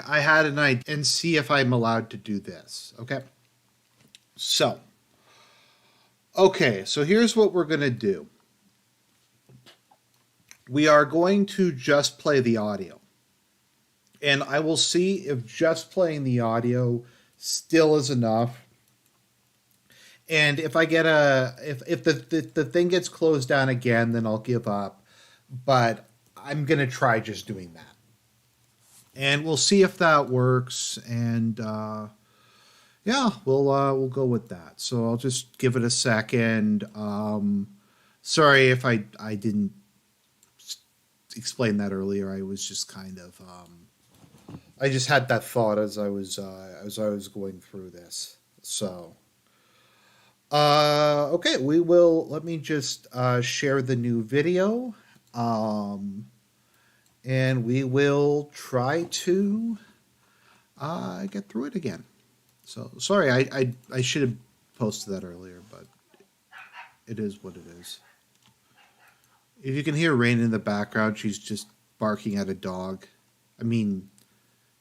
I had an idea and see if I'm allowed to do this. Okay. So here's what we're going to do. We are going to just play the audio. And I will see if just playing the audio still is enough. And if I get if the thing gets closed down again, then I'll give up. But I'm going to try just doing that. And we'll see if that works. And yeah, we'll go with that. So I'll just give it a second. Sorry if I didn't explain that earlier. I was just kind of I just had that thought as I was going through this. So okay, let me just share the new video. And we will try to get through it again. So sorry, I should have posted that earlier, but it is what it is. If you can hear Rain in the background, she's just barking at a dog. I mean,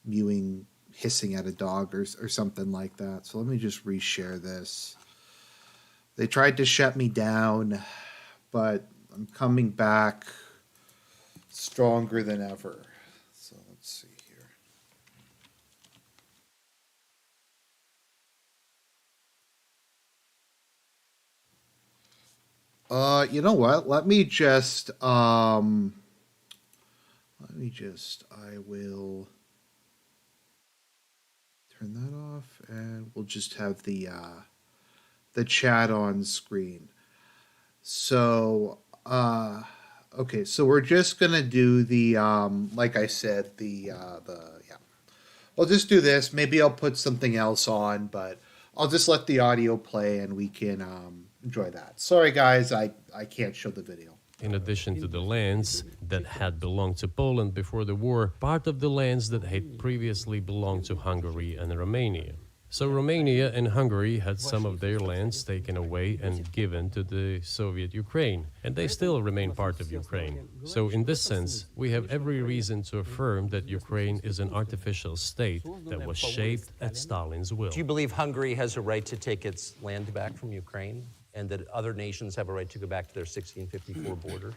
mewing, hissing at a dog or something like that. So let me just reshare this. They tried to shut me down, but I'm coming back stronger than ever. So let's see here. You know what? I will turn that off and we'll just have the chat on screen. So, okay, so we're just gonna do the like I said, yeah. I'll just do this. Maybe I'll put something else on, but I'll just let the audio play and we can enjoy that. Sorry guys, I can't show the video. In addition to the lands that had belonged to Poland before the war, part of the lands that had previously belonged to Hungary and Romania. So Romania and Hungary had some of their lands taken away and given to the Soviet Ukraine, and they still remain part of Ukraine. So in this sense, we have every reason to affirm that Ukraine is an artificial state that was shaped at Stalin's will. Do you believe Hungary has a right to take its land back from Ukraine, and that other nations have a right to go back to their 1654 borders?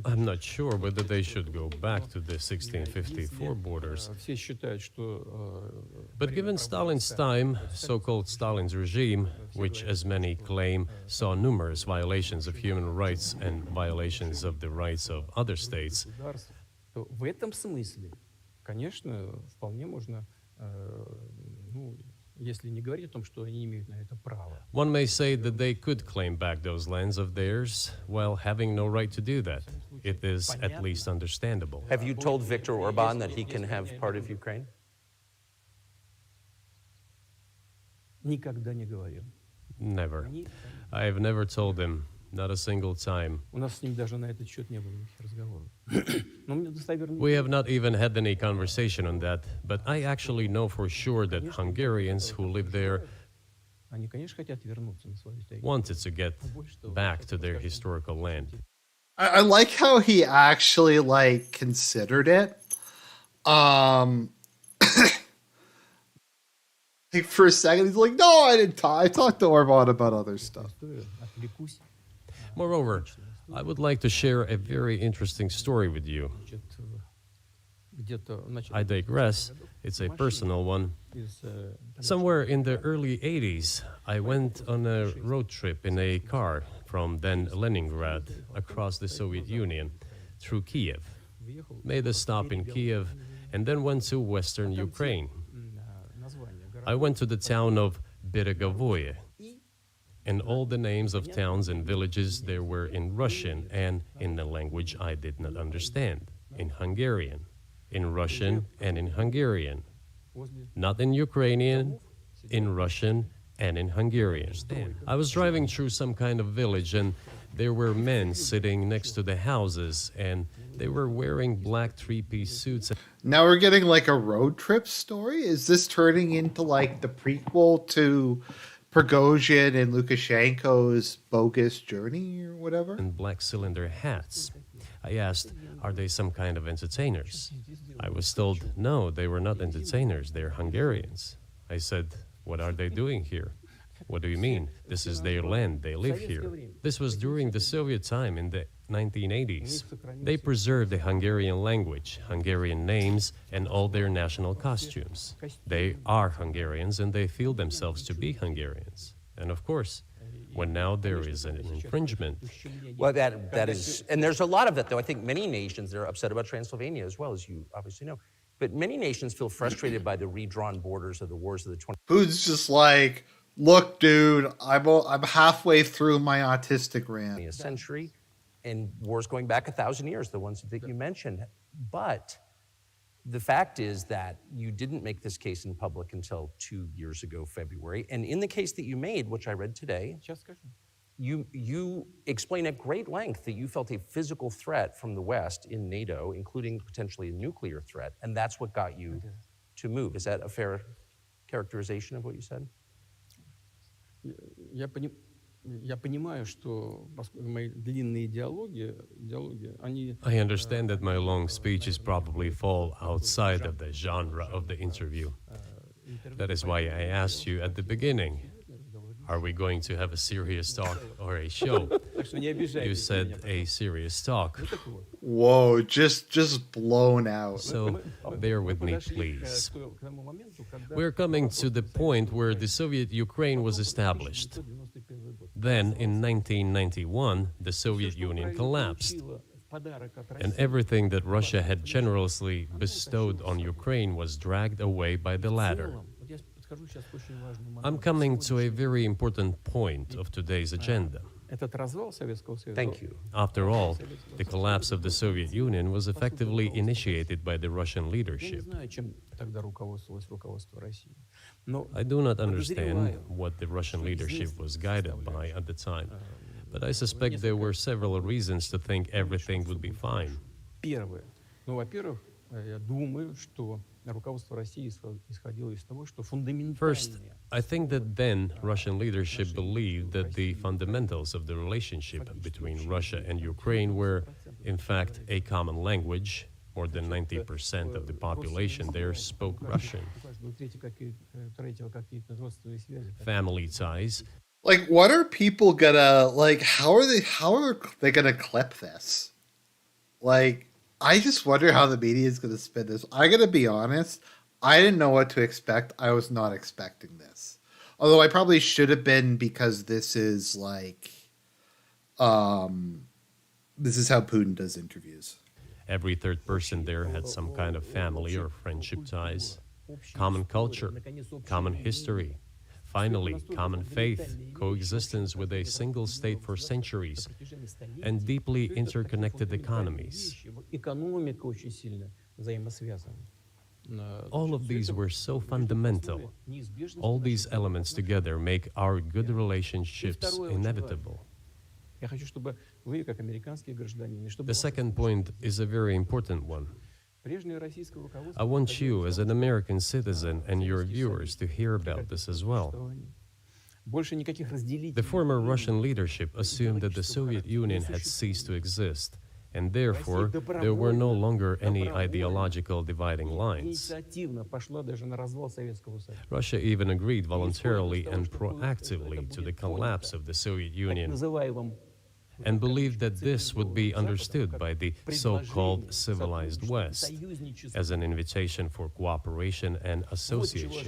I'm not sure whether they should go back to the 1654 borders. But given Stalin's time, so-called Stalin's regime, which, as many claim, saw numerous violations of human rights and violations of the rights of other states, one may say that they could claim back those lands of theirs while having no right to do that. It is at least understandable. Have you told Viktor Orban that he can have part of Ukraine? Never. I have never told him, not a single time. We have not even had any conversation on that, but I actually know for sure that Hungarians who live there wanted to get back to their historical land. I like how he actually considered it. For a second, he's like, "No, I didn't talk. I talked to Orban about other stuff." Moreover, I would like to share a very interesting story with you. I digress. It's a personal one. Somewhere in the early 80s, I went on a road trip in a car from then Leningrad across the Soviet Union through Kiev. Made a stop in Kiev and then went to western Ukraine. I went to the town of Beregovoye, and all the names of towns and villages there were in Russian and in a language I did not understand, in Hungarian, in Russian and in Hungarian, not in Ukrainian, in Russian and in Hungarian. I was driving through some kind of village and there were men sitting next to the houses and they were wearing black three-piece suits. Now we're getting a road trip story? Is this turning into the prequel to Prigozhin and Lukashenko's bogus journey or whatever? and black cylinder hats. I asked, are they some kind of entertainers? I was told, no, they were not entertainers, they're Hungarians. I said, what are they doing here? What do you mean? This is their land, they live here. This was during the Soviet time in the 1980s. They preserved the Hungarian language, Hungarian names, and all their national costumes. They are Hungarians and they feel themselves to be Hungarians. And of course, when now there is an infringement. Well, that is, and there's a lot of that, though. I think many nations are upset about Transylvania as well, as you obviously know. But many nations feel frustrated by the redrawn borders of the wars of the 20th Who's just like, look, dude, I'm halfway through my autistic rant. century, and wars going back 1,000 years, the ones that you mentioned. But the fact is that you didn't make this case in public until 2 years ago, February. And in the case that you made, which I read today, you explain at great length that you felt a physical threat from the West in NATO, including potentially a nuclear threat, and that's what got you to move. Is that a fair characterization of what you said? Я понимаю, что мои длинные диалоги, они... I understand that my long speeches probably fall outside of the genre of the interview. That is why I asked you at the beginning, are we going to have a serious talk or a show? You said a serious talk. Whoa, just blown out. So bear with me, please. We're coming to the point where the Soviet Ukraine was established. Then, in 1991, the Soviet Union collapsed. And everything that Russia had generously bestowed on Ukraine was dragged away by the latter. I'm coming to a very important point of today's agenda. Thank you. After all, the collapse of the Soviet Union was effectively initiated by the Russian leadership. I do not understand what the Russian leadership was guided by at the time, but I suspect there were several reasons to think everything would be fine. First, I think that then Russian leadership believed that the fundamentals of the relationship between Russia and Ukraine were, in fact, a common language. More than 90% of the population there spoke Russian. Family ties. Like, what are people gonna, like, how are they gonna clip this? Like, I just wonder how the media is gonna spin this. I gotta be honest, I didn't know what to expect. I was not expecting this. Although I probably should have been, because this is like, this is how Putin does interviews. Every third person there had some kind of family or friendship ties, common culture, common history, finally, common faith, coexistence with a single state for centuries, and deeply interconnected economies. All of these were so fundamental. All these elements together make our good relationships inevitable. The second point is a very important one. I want you, as an American citizen, and your viewers to hear about this as well. The former Russian leadership assumed that the Soviet Union had ceased to exist, and therefore there were no longer any ideological dividing lines. Russia even agreed voluntarily and proactively to the collapse of the Soviet Union, and believed that this would be understood by the so-called civilized West as an invitation for cooperation and association.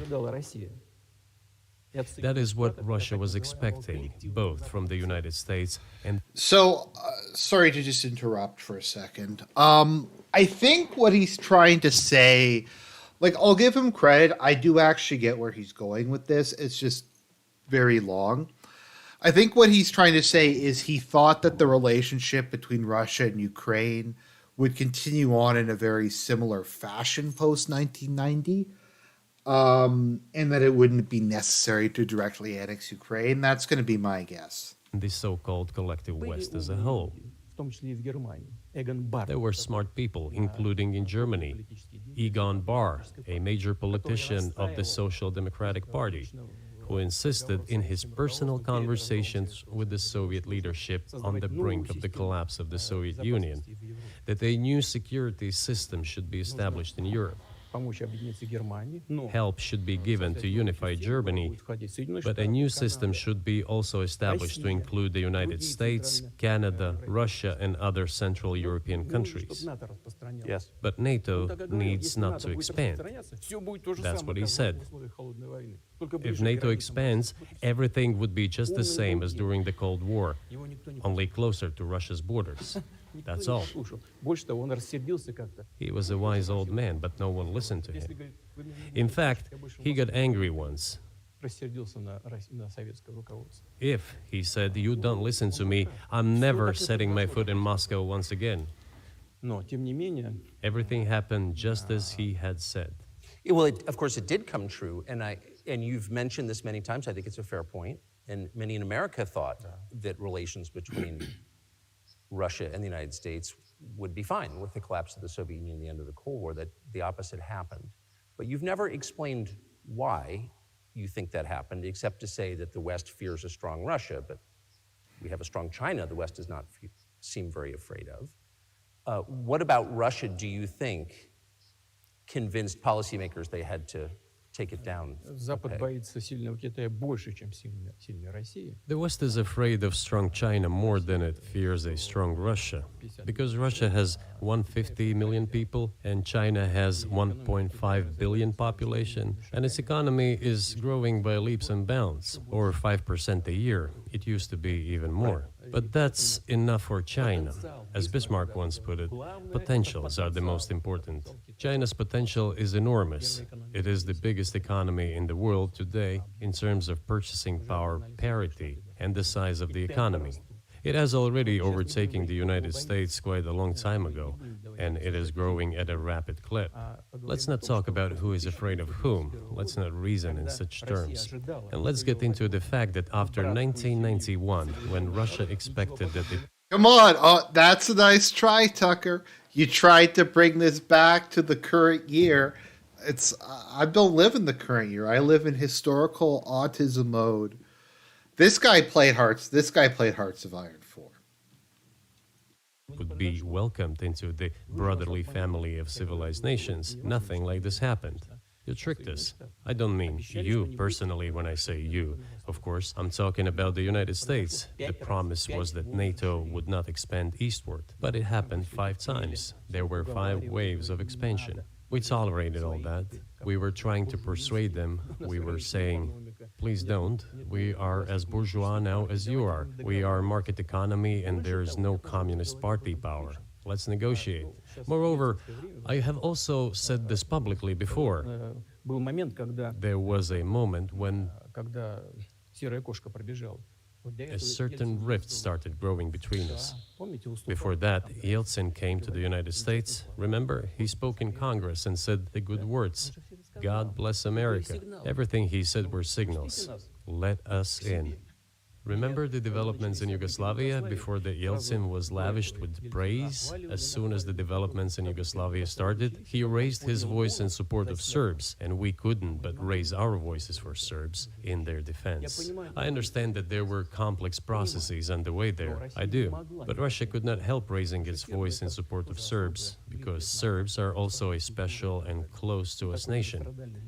That is what Russia was expecting, both from the United States and... So, sorry to just interrupt for a second. I think what he's trying to say, like, I'll give him credit. I do actually get where he's going with this. It's just very long. I think what he's trying to say is he thought that the relationship between Russia and Ukraine would continue on in a very similar fashion post-1990, and that it wouldn't be necessary to directly annex Ukraine. That's going to be my guess. the so-called collective West as a whole. There were smart people, including in Germany, Egon Bahr, a major politician of the Social Democratic Party, who insisted in his personal conversations with the Soviet leadership on the brink of the collapse of the Soviet Union that a new security system should be established in Europe. Помочь объединиться Германии, но Help should be given to unify Germany, but a new system should be also established to include the United States, Canada, Russia, and other Central European countries. Yes. But NATO needs not to expand. That's what he said. If NATO expands, everything would be just the same as during the Cold War, only closer to Russia's borders. That's all. Больше того, он рассердился как-то. He was a wise old man, but no one listened to him. In fact, he got angry once. Рассердился на советское руководство. If, he said, you don't listen to me, I'm never setting my foot in Moscow once again. Но, тем не менее, Everything happened just as he had said. Well, of course, it did come true, and you've mentioned this many times. I think it's a fair point, and many in America thought that relations between Russia and the United States would be fine with the collapse of the Soviet Union and the end of the Cold War, that the opposite happened. But you've never explained why you think that happened, except to say that the West fears a strong Russia, but we have a strong China the West does not seem very afraid of. What about Russia, do you think, convinced policymakers they had to take it down? Запад боится сильного Китая больше, чем сильной России. The West is afraid of strong China more than it fears a strong Russia, because Russia has 150 million people and China has 1.5 billion population, and its economy is growing by leaps and bounds, or 5% a year. It used to be even more. But that's enough for China. As Bismarck once put it, potentials are the most important. China's potential is enormous. It is the biggest economy in the world today in terms of purchasing power parity and the size of the economy. It has already overtaken the United States quite a long time ago, and it is growing at a rapid clip. Let's not talk about who is afraid of whom. Let's not reason in such terms. And let's get into the fact that after 1991, when Russia expected that it Come on. Oh, that's a nice try, Tucker. You tried to bring this back to the current year. I don't live in the current year. I live in historical autism mode. This guy played Hearts of Iron 4. would be welcomed into the brotherly family of civilized nations, nothing like this happened. You tricked us. I don't mean you personally when I say you. Of course, I'm talking about the United States. The promise was that NATO would not expand eastward, but it happened 5 times. There were 5 waves of expansion. We tolerated all that. We were trying to persuade them. We were saying, please don't. We are as bourgeois now as you are. We are market economy and there is no communist party power. Let's negotiate. Moreover, I have also said this publicly before. Был момент, когда There was a moment when когда серая кошка пробежала. a certain rift started growing between us. Помните, уступал? Before that, Yeltsin came to the United States. Remember, he spoke in Congress and said the good words. God bless America. Everything he said were signals. Let us in. Remember the developments in Yugoslavia before the Yeltsin was lavished with praise? As soon as the developments in Yugoslavia started, he raised his voice in support of Serbs, and we couldn't but raise our voices for Serbs in their defense. I understand that there were complex processes underway there, I do, but Russia could not help raising its voice in support of Serbs, because Serbs are also a special and close to us nation,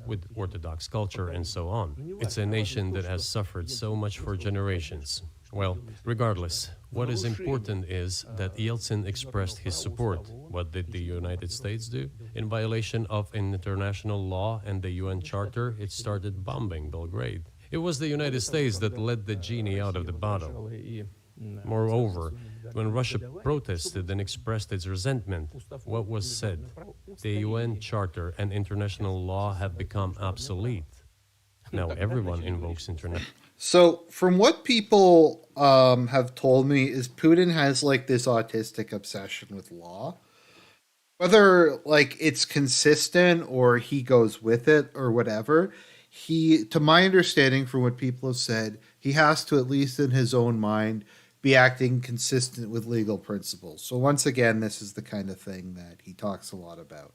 with Orthodox culture and so on. It's a nation that has suffered so much for generations. Well, regardless, what is important is that Yeltsin expressed his support. What did the United States do? In violation of international law and the UN Charter, it started bombing Belgrade. It was the United States that let the genie out of the bottle. Moreover, when Russia protested and expressed its resentment, what was said? The UN Charter and international law have become obsolete. Now everyone invokes international. So, from what people have told me, is Putin has like this autistic obsession with law. Whether like it's consistent or he goes with it or whatever, to my understanding, from what people have said, he has to, at least in his own mind, be acting consistent with legal principles. So once again, this is the kind of thing that he talks a lot about.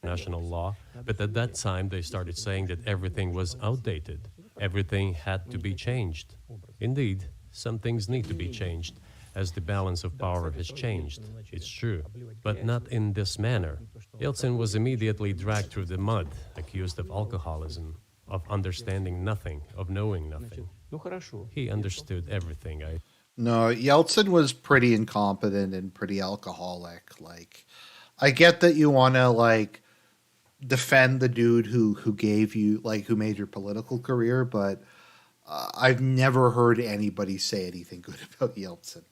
National law, but at that time they started saying that everything was outdated. Everything had to be changed. Indeed, some things need to be changed, as the balance of power has changed. It's true, but not in this manner. Yeltsin was immediately dragged through the mud, accused of alcoholism, of understanding nothing, of knowing nothing. Ну хорошо. He understood everything. No, Yeltsin was pretty incompetent and pretty alcoholic. Like, I get that you want to like defend the dude who gave you like who made your political career, but I've never heard anybody say anything good about Yeltsin.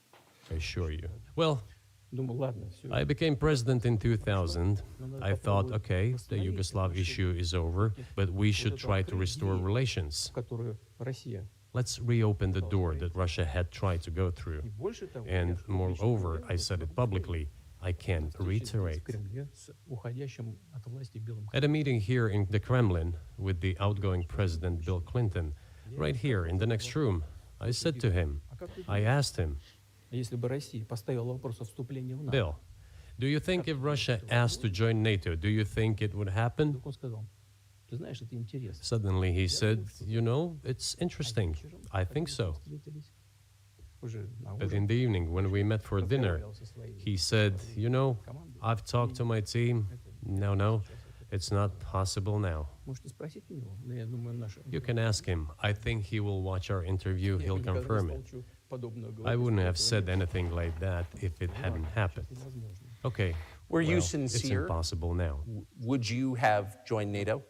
I assure you. Well, Думаю, ладно, все. I became president in 2000. I thought, okay, the Yugoslav issue is over, but we should try to restore relations. Которую Россия. Let's reopen the door that Russia had tried to go through. Больше того, And moreover, I said it publicly, I can reiterate. в Кремле с уходящим от власти Белым At a meeting here in the Kremlin with the outgoing President Bill Clinton, right here in the next room, I said to him, I asked him, Если бы Россия поставила вопрос о вступлении в НАТО, Bill, do you think if Russia asked to join NATO, do you think it would happen? вдруг он сказал, ты знаешь, это интересно. Suddenly he said, you know, it's interesting. I think so. Встретились уже на But ужин, in the evening, when we met for dinner, разговаривал со своими he said, you know, I've talked to my team. No, it's not possible now. Можете спросить у него, но я думаю, наша... You can ask him. I think he will watch our interview. He'll никогда не confirm it. столчу подобного I говорить, wouldn't что have это said anything like that if it hadn't happened. невозможно. Okay. Were you well, it's sincere? impossible now. Would you have joined NATO?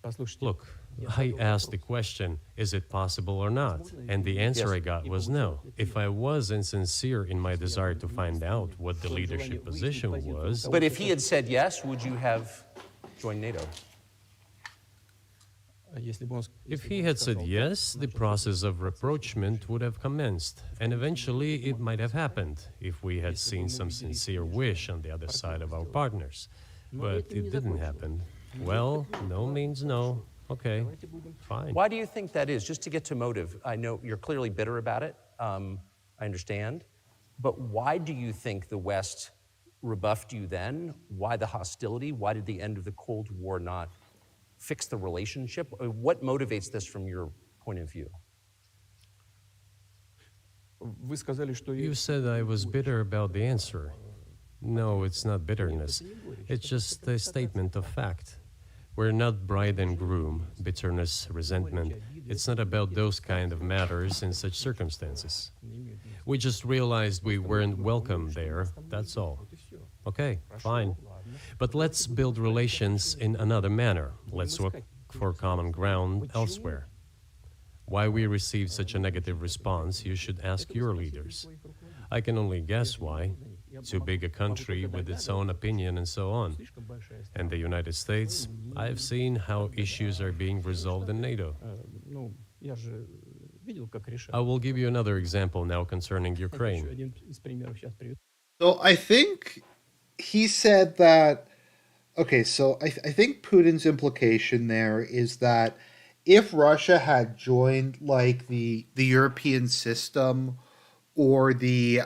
Послушайте, Look, I asked the question, is it possible or not? And the answer I got was no. If I was insincere in my desire to find out what the leadership position was, But if he had said yes, would you have joined NATO? если бы он if he had said yes, the process of rapprochement would have commenced, and eventually it might have happened if we had seen some sincere wish on the other side of our partners. But it didn't happen. Well, no means no. Okay, fine. Why do you think that is? Just to get to motive, I know you're clearly bitter about it. I understand. But why do you think the West rebuffed you then? Why the hostility? Why did the end of the Cold War not fix the relationship? What motivates this from your point of view? Вы сказали, что You said I was bitter about the answer. No, it's not bitterness. It's just a statement of fact. We're not bride and groom, bitterness, resentment. It's not about those kind of matters in such circumstances. We just realized we weren't welcome there, that's all. Okay, fine. But let's build relations in another manner. Let's look for common ground elsewhere. Why we received such a negative response, you should ask your leaders. I can only guess why. Too big a country with its own opinion and so on. And the United States, I've seen how issues are being resolved in NATO. ну, я же видел, как решают. I will give you another example now concerning Еще Ukraine. один из примеров сейчас приведу. So I think he said that. Okay, so I think Putin's implication there is that if Russia had joined like the European system or the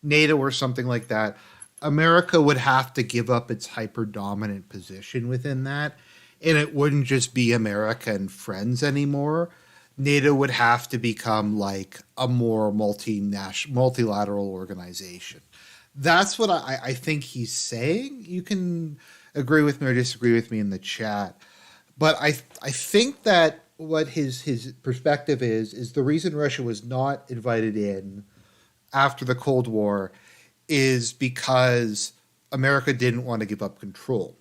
NATO or something like that, America would have to give up its hyper-dominant position within that, and it wouldn't just be America and friends anymore. NATO would have to become like a more multilateral organization. That's what I think he's saying. You can agree with me or disagree with me in the chat. But I think that what his perspective is the reason Russia was not invited in after the Cold War is because America didn't want to give up control.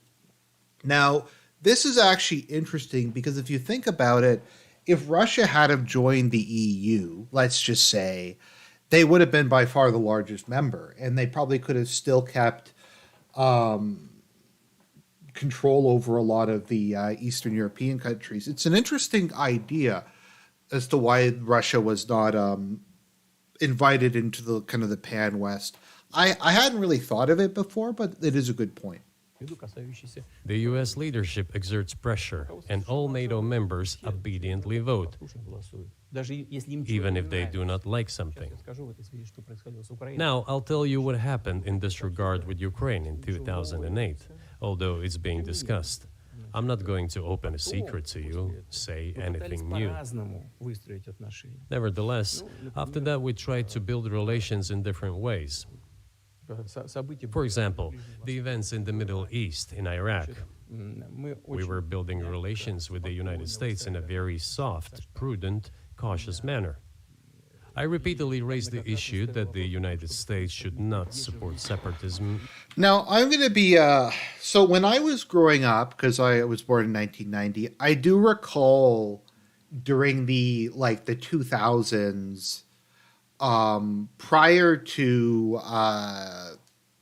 Now, this is actually interesting because if you think about it, if Russia had have joined the EU, let's just say, they would have been by far the largest member, and they probably could have still kept control over a lot of the Eastern European countries. It's an interesting idea as to why Russia was not invited into the kind of the pan-West. I hadn't really thought of it before, but it is a good point. Касающийся The U.S. leadership exerts pressure, and all NATO members obediently vote, голосуют. Даже если им even if they do not like something. я скажу в этой связи, что происходило с Украиной. Now, I'll tell you what happened in this regard with Ukraine in 2008, although it's being discussed. I'm not going to open a secret to you, say Мы пытались anything new. по-разному выстроить отношения. Nevertheless, after that, we tried to build relations in different ways. События For example, the events in the Middle East, in Iraq. мы We were building relations with the United States in a very soft, prudent, cautious manner. I repeatedly raised the issue that the United States should not support separatism. Now, I'm going to be. So, when I was growing up, because I was born in 1990, I do recall during the 2000s, prior to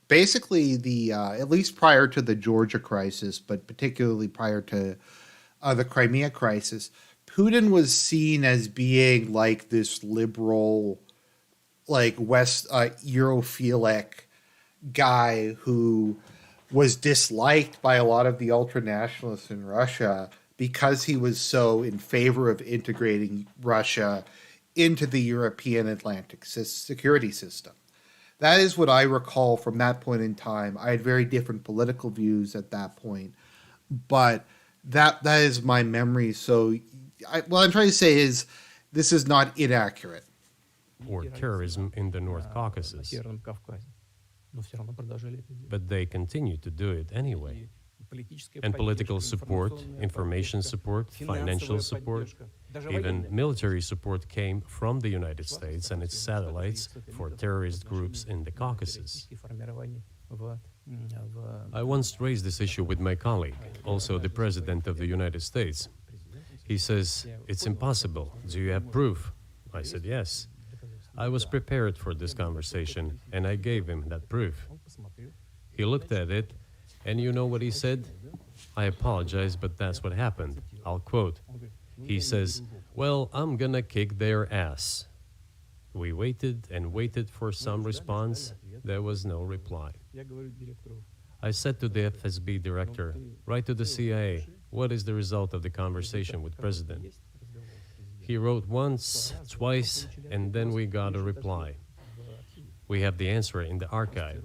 basically at least prior to the Georgia crisis, but particularly prior to the Crimea crisis, Putin was seen as being like this liberal, like West Europhilic guy who was disliked by a lot of the ultranationalists in Russia because he was so in favor of integrating Russia into the European Atlantic security system. That is what I recall from that point in time. I had very different political views at that point, but that is my memory. So what I'm trying to say is this is not inaccurate. Or terrorism in the North Caucasus. Северном Кавказе. Но все равно продолжали это делать. But they continue to do it anyway. Политическая And поддержка, political support, информационная information поддержка, support, financial финансовая support, поддержка, даже even военная. military support came from the United States and its satellites for terrorist groups in the Caucasus. Политические формирования в I once raised this issue with my colleague, also the President of the United States. He says, "It's impossible. Do you have proof?" I said, "Yes." I was prepared for this conversation, and I gave him that proof. Он посмотрел. He looked at it, and you know what he said? "I apologize, but that's what happened." I'll quote. He says, "Well, I'm gonna kick their ass." We waited and waited for some response. There was no reply. Я говорю директору, I said to the FSB director, "Write to the CIA, what is the result of the conversation with President?" есть разговор с президентом. He wrote once, twice, and then we got a reply. We have the answer in the archive.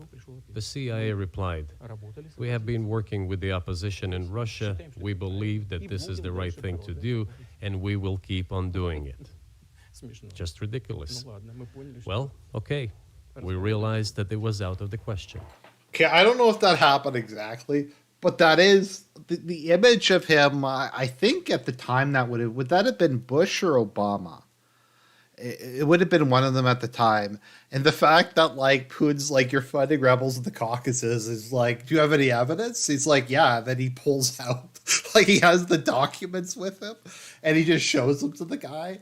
The CIA replied, Работали с "We have been working with the opposition in Russia. We believe that this is the right thing to do, and we will keep on doing it." смешно. Just ridiculous. Ну ладно, мы поняли, что Well, okay. We realized that it was out of the question. Okay, I don't know if that happened exactly, but that is the image of him. I think at the time would that have been Bush or Obama? It would have been one of them at the time. And the fact that Putin's you're fighting rebels in the Caucasus is do you have any evidence? He's like, yeah. Then he pulls out he has the documents with him, and he just shows them to the guy.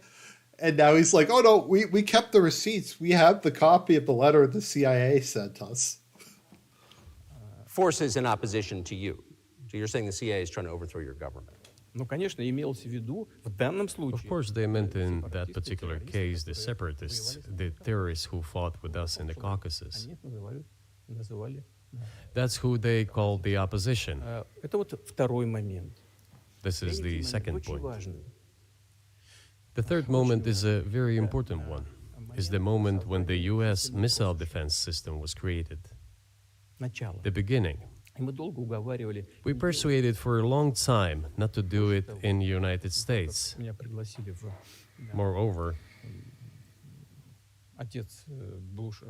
And now he's like, oh no, we kept the receipts. We have the copy of the letter the CIA sent us. Forces in opposition to you. So you're saying the CIA is trying to overthrow your government. Ну, конечно, имелось в виду в данном Of случае. course, they meant in that particular case the separatists, the terrorists who fought with us in the Caucasus. Они их называли. That's who they called the opposition. Это вот второй момент. This is the Третий second момент очень point. важный. The third moment is a very important one. Is the moment when the U.S. missile defense system was created. Начало. The beginning. И мы долго уговаривали. We persuaded for a long time not to do it in the United States. Меня пригласили в Moreover, отец Буша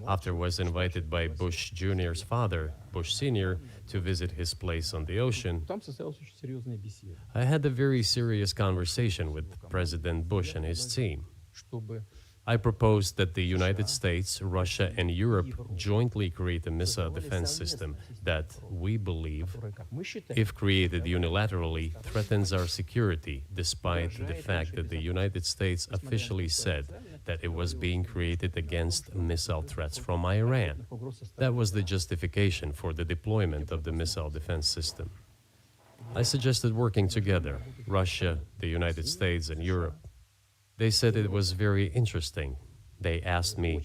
after was invited by Bush Jr.'s father, Bush Sr., to visit his place on the ocean, Там состоялась очень серьезная беседа, I had a very serious conversation with President Bush and his team. чтобы I proposed that the United States, Russia, and Europe jointly create a missile defense system that we believe, которая, как мы считаем, if created unilaterally, threatens our security, despite the fact that the United States officially said that it was being created against missile threats from Iran. угроз со That was the justification for the deployment of the missile defense system. I suggested working together, Russia, the United States, and Europe. They said it was very interesting. They asked me,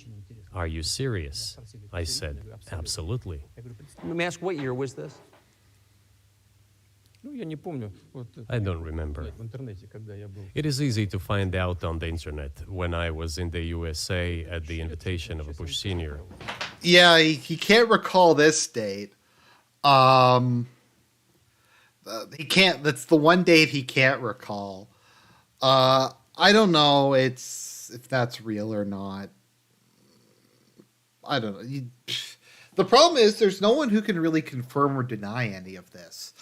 "Are you serious?" I said, "Absolutely." Я говорю, представь, Let me ask, what year was this? ну, я не помню, вот I don't remember. в интернете, когда я был. It is easy to find out on the internet when I was in the USA at the invitation of Bush Sr. Yeah, he can't recall this date. He can't. That's the one date he can't recall. I don't know. If that's real or not. I don't know. The problem is there's no one who can really confirm or deny any of this.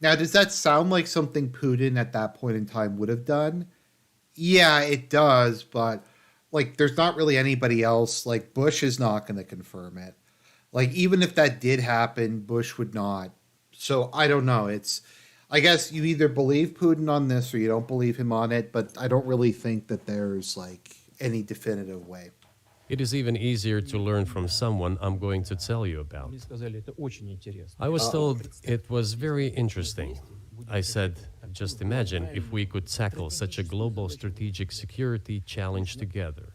Now, does that sound like something Putin at that point in time would have done? Yeah, it does, but like there's not really anybody else. Like Bush is not going to confirm it. Like even if that did happen, Bush would not. So I don't know. I guess you either believe Putin on this or you don't believe him on it, but I don't really think that there's like any definitive way. It is even easier to learn from someone I'm going to tell you about. Мне сказали, это очень интересно. I was told it was very interesting. I said, just imagine if we could tackle such a global strategic security challenge together.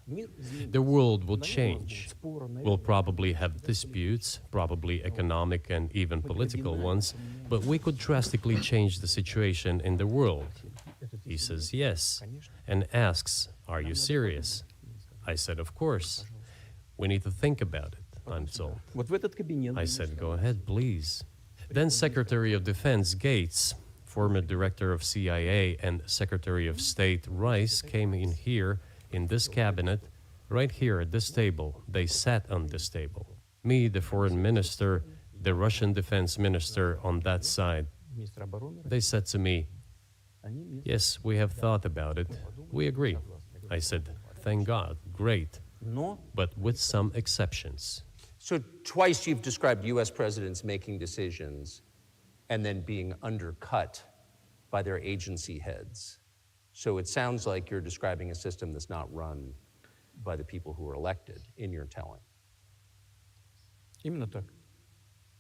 The world will change. We'll probably have disputes, probably economic and even political ones, but we could drastically change the situation in the world. He says yes, and asks, are you serious? I said, of course. We need to think about it, I'm told. Вот в этот кабинет. I said, go ahead, please. Then Secretary of Defense Gates, former director of CIA, and Secretary of State Rice came in here, in this cabinet, right here at this table. They sat on this table. Me, the foreign minister, the Russian defense minister on that side. Министр обороны. They said to me, Они мне yes, we have thought about it. We agree. I said, thank God, great, No. but with some exceptions. So twice you've described U.S. presidents making decisions and then being undercut by their agency heads. So it sounds like you're describing a system that's not run by the people who are elected in your telling. Именно так.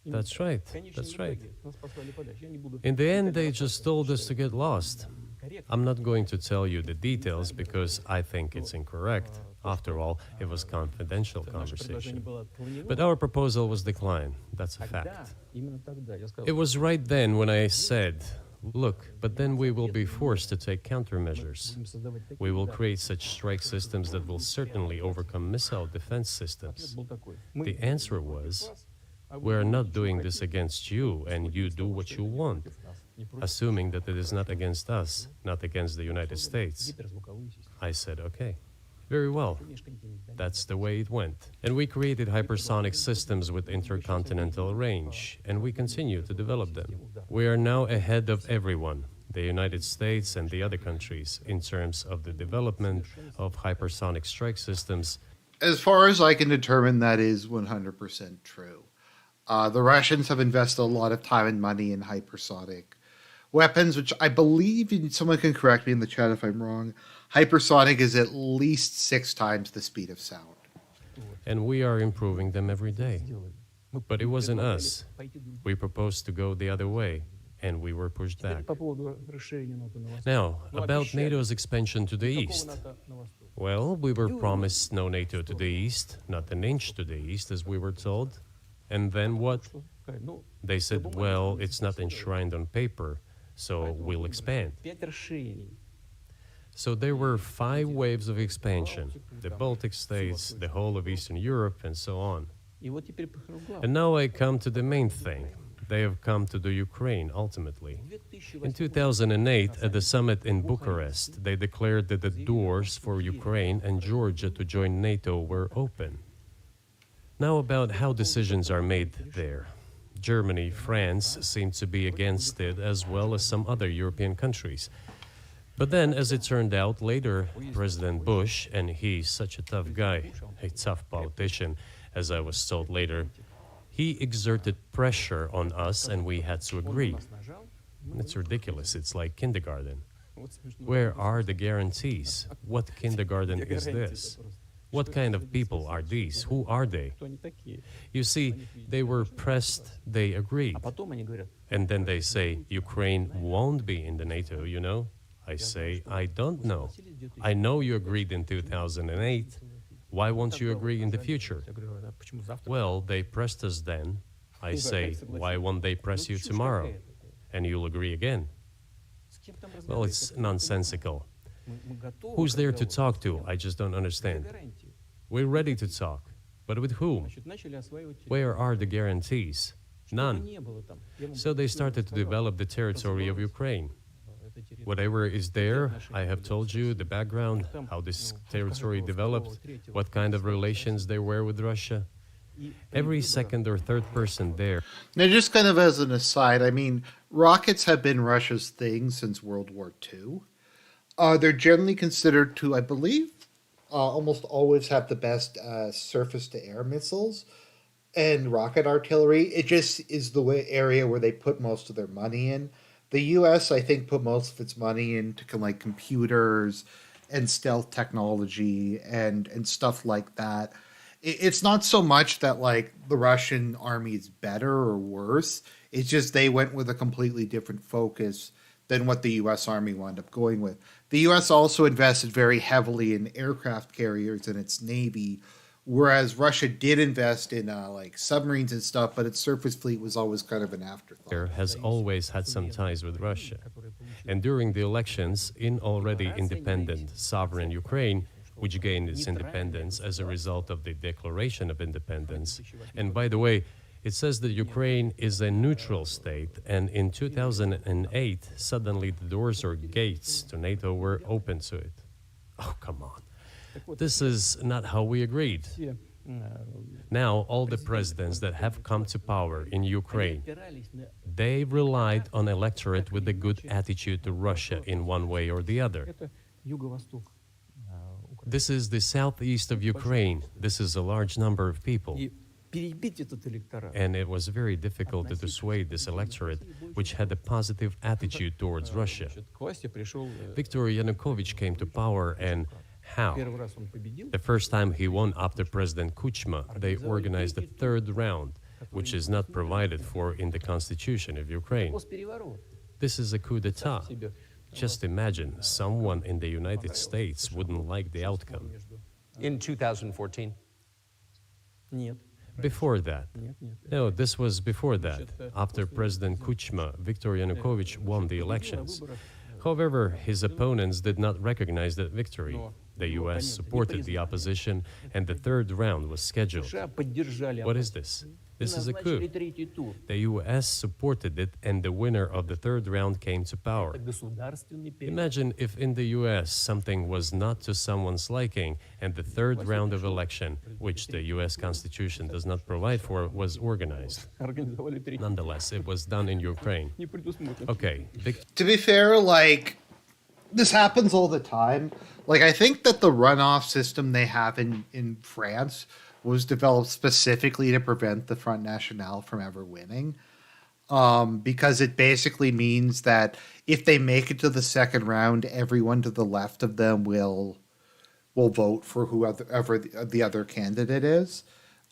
That's right, В конечном that's right. итоге нас послали подальше. Я не буду. In the end, they just told us to get lost. I'm not going to tell you the details because I think it's incorrect. After all, it was confidential Наше предложение conversation. было отклонено. But our proposal was declined. That's a Тогда, fact. именно тогда я сказал, It was right then when I said, look, but then we will be forced to take countermeasures. будем создавать такие We will удары. create such strike systems that will certainly overcome missile defense Ответ systems. был такой. Мы The answer was, вас, а вы we are not ничего doing хотите. this against you and you do what you want, Не против assuming that it is not against us, not against the United States. гиперзвуковые системы. I said, okay, very well. Межконтинентальные. That's the way it went. And we created hypersonic systems with intercontinental range, and we continue to develop them. We are now ahead of everyone, the United States and the other countries, in terms of the development of hypersonic strike systems. As far as I can determine, that is 100% true. The Russians have invested a lot of time and money in hypersonic weapons, which I believe, and someone can correct me in the chat if I'm wrong, hypersonic is at least 6 times the speed of sound. And we are improving them every day. Сделали. Мы But it wasn't us. пойти другим. We proposed to go the other way, and we were pushed Теперь back. по поводу расширения НАТО на восток. Now, Ну, about обещали. NATO's expansion to the Какого east. НАТО на восток? Well, we were promised no NATO to the east, not an inch to the east, as we were told. And then what? Что? Какая? Ну, They said, well, it's not enshrined on paper, so we'll expand. 5 расширений. So there were 5 waves of expansion, the Baltic states, the whole of Eastern Europe, and so on. И вот теперь прихожу к главному. And now I come to the main thing. They have come to the Ukraine, ultimately. В 2008 In 2008, at the summit in Bucharest, they declared that the doors for Ukraine and Georgia to join NATO were open. Now, about how decisions are made there. Germany, France seem to be against it, as well as some other European countries. But then, as it turned out later, President Bush, and he's such a tough guy, a tough politician, as I was told later, he exerted pressure on us and we had to agree. нас нажал, It's ridiculous. It's like kindergarten. вот смешно. Where are the guarantees? What kindergarten is this? What kind of people are these? Who are they? Кто они такие? You see, they were pressed, they agreed. А потом они говорят, And then they say, Ukraine won't be in the NATO, you know? I say, I don't know. I know you agreed in 2008. Why won't you agree in the future? я говорю, а почему завтра? Well, they pressed us then. I say, why won't they press you tomorrow? And you'll agree again. С кем там Well, разговаривать? it's nonsensical. Мы готовы Who's к there to разговору. talk to? I just don't Где understand. гарантии? We're ready to talk. But with whom? Значит, начали осваивать Where are the guarantees? None. Не было там. Я вам So they started to сказал, develop the territory of Ukraine. это территория. Whatever is there, I have told you the background, how this territory developed, what kind of relations there were with Russia. И Every second or third person there Now, just kind of as an aside, I mean, rockets have been Russia's thing since World War II. They're generally considered to, I believe, almost always have the best surface-to-air missiles and rocket artillery. It just is the area where they put most of their money in. The U.S., I think, put most of its money into like computers and stealth technology and stuff like that. It's not so much that like the Russian army is better or worse. It's just they went with a completely different focus than what the U.S. Army wound up going with. The U.S. also invested very heavily in aircraft carriers in its Navy, whereas Russia did invest in like submarines and stuff, but its surface fleet was always kind of an afterthought. has always had some ties with Russia. And during the elections in already independent, sovereign Ukraine, which gained its independence as a result of the Declaration of Independence. And by the way, it says that Ukraine is a neutral state, and in 2008, suddenly the doors or gates to NATO were open to it. Oh, come on. This is not how we agreed. все, Now, all the presidents that have come to power in Ukraine, опирались на they relied on electorate with a good attitude to Russia in one way or the other. это юго-восток Украины. This is the southeast of Ukraine. This is a large number of people. И перебить этот электорат. And it was very difficult to dissuade this electorate, which had a positive attitude towards Russia. Значит, к власти пришел Viktor Yanukovych came to power, and how? первый раз он победил. The first time he won after President Kuchma, they organized a third round, which is not provided for in the constitution of Ukraine. Госпереворот. This is a coup d'etat. Себе Just imagine someone in the United States wouldn't like the outcome. между. In 2014. Нет, Before that, нет, нет. no, this was before that. After President Kuchma, Viktor Yanukovych won the elections. However, his opponents did not recognize that victory. The US supported the opposition, and the third round was scheduled. США поддержали. What is this? This is a Назначили coup. третий тур. The US supported it, and the winner of the third round came to power. Это государственный переворот. Imagine if in the US something was not to someone's liking, and the third round of election, which the US Constitution does not provide for, was organized. Организовали третий. Nonetheless, it was done in Ukraine. Не предусмотрено. Okay, To be fair, like, this happens all the time. Like, I think that the runoff system they have in France was developed specifically to prevent the Front National from ever winning. Because it basically means that if they make it to the second round, everyone to the left of them will vote for whoever the other candidate is.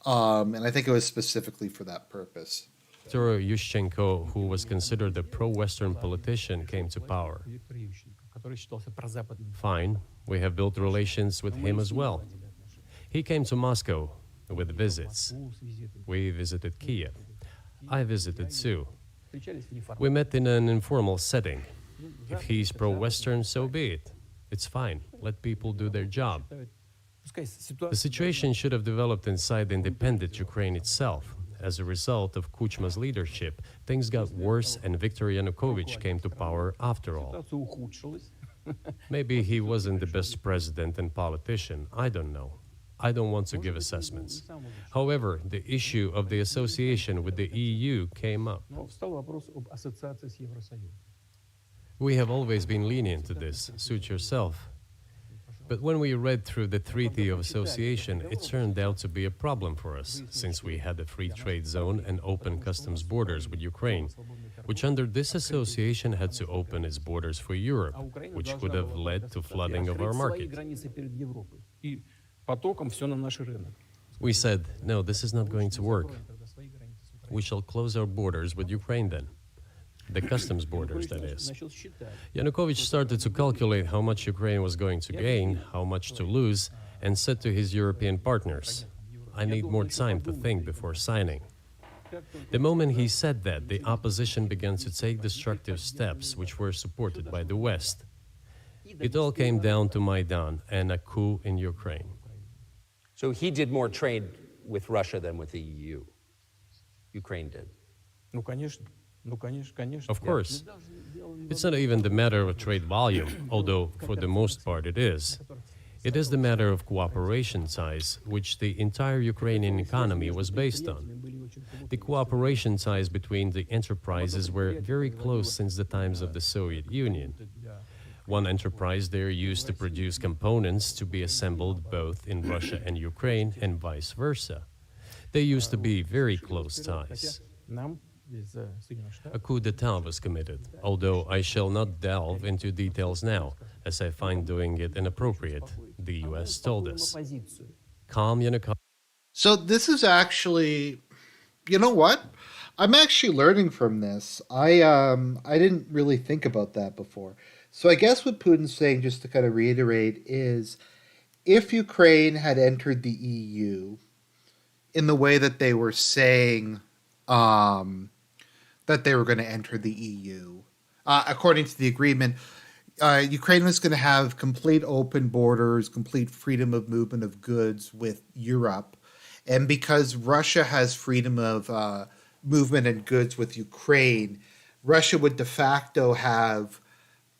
And I think it was specifically for that purpose. Viktor Yushchenko, who was considered a pro-Western politician, came to power. Виктор Ющенко, который считался прозападным. Fine, we have built relations with him as well. He came to Moscow with visits. Москву с визитом. We visited Kiev. I visited too. Встречались неформально. We met in an informal setting. If he's pro-Western, so be it. It's fine. Let people do their job. Пускай The ситуация situation should have developed inside independent Ukraine itself. As a result of Kuchma's leadership, things got worse and Viktor Yanukovych came to power after all. ситуация ухудшилась. Maybe he wasn't the best president and politician. I don't know. I don't want to give assessments. However, the issue of the association with the EU came up. Но встал вопрос об ассоциации с Евросоюзом. We have always been lenient to this. Suit yourself. But when we read through the Treaty of Association, it turned out to be a problem for us, since we had a free trade zone and open customs borders with Ukraine, which under this association had to open its borders for Europe, А Украина which должна would have была led to flooding of our открыть свои market. границы перед Европой. И потоком все на наш рынок. We said, no, this is not going to work. Закроем тогда свои границы с Украиной. We shall close our borders with Ukraine then. The customs borders, that is. Начал считать. Yanukovych started to calculate how much Ukraine was going to gain, how much to lose, and said to his European partners, I need more time to think before signing. The moment he said that, the opposition began to take destructive steps which were supported by the West. It all came down to Maidan and a coup in Ukraine. So he did more trade with Russia than with the EU. Ukraine did. Ну, конечно. Ну, конечно, конечно. Of course. It's not even the matter of trade volume, although for the most part it is. It is the matter of cooperation ties, which the entire Ukrainian economy was based on. The cooperation ties between the enterprises were very close since the times of the Soviet Union. One enterprise there used to produce components to be assembled both in Russia and Ukraine and vice versa. They used to be very close ties. Нам из Соединенных Штатов A coup d'etat was committed, although I shall not delve into details now, as I find doing it inappropriate, the US told us. позицию. Calm Yanukovych. So this is actually, you know what? I'm actually learning from this. I didn't really think about that before. So I guess what Putin's saying, just to kind of reiterate, is if Ukraine had entered the EU in the way that they were saying that they were going to enter the EU, according to the agreement, Ukraine was going to have complete open borders, complete freedom of movement of goods with Europe. And because Russia has freedom of movement and goods with Ukraine, Russia would de facto have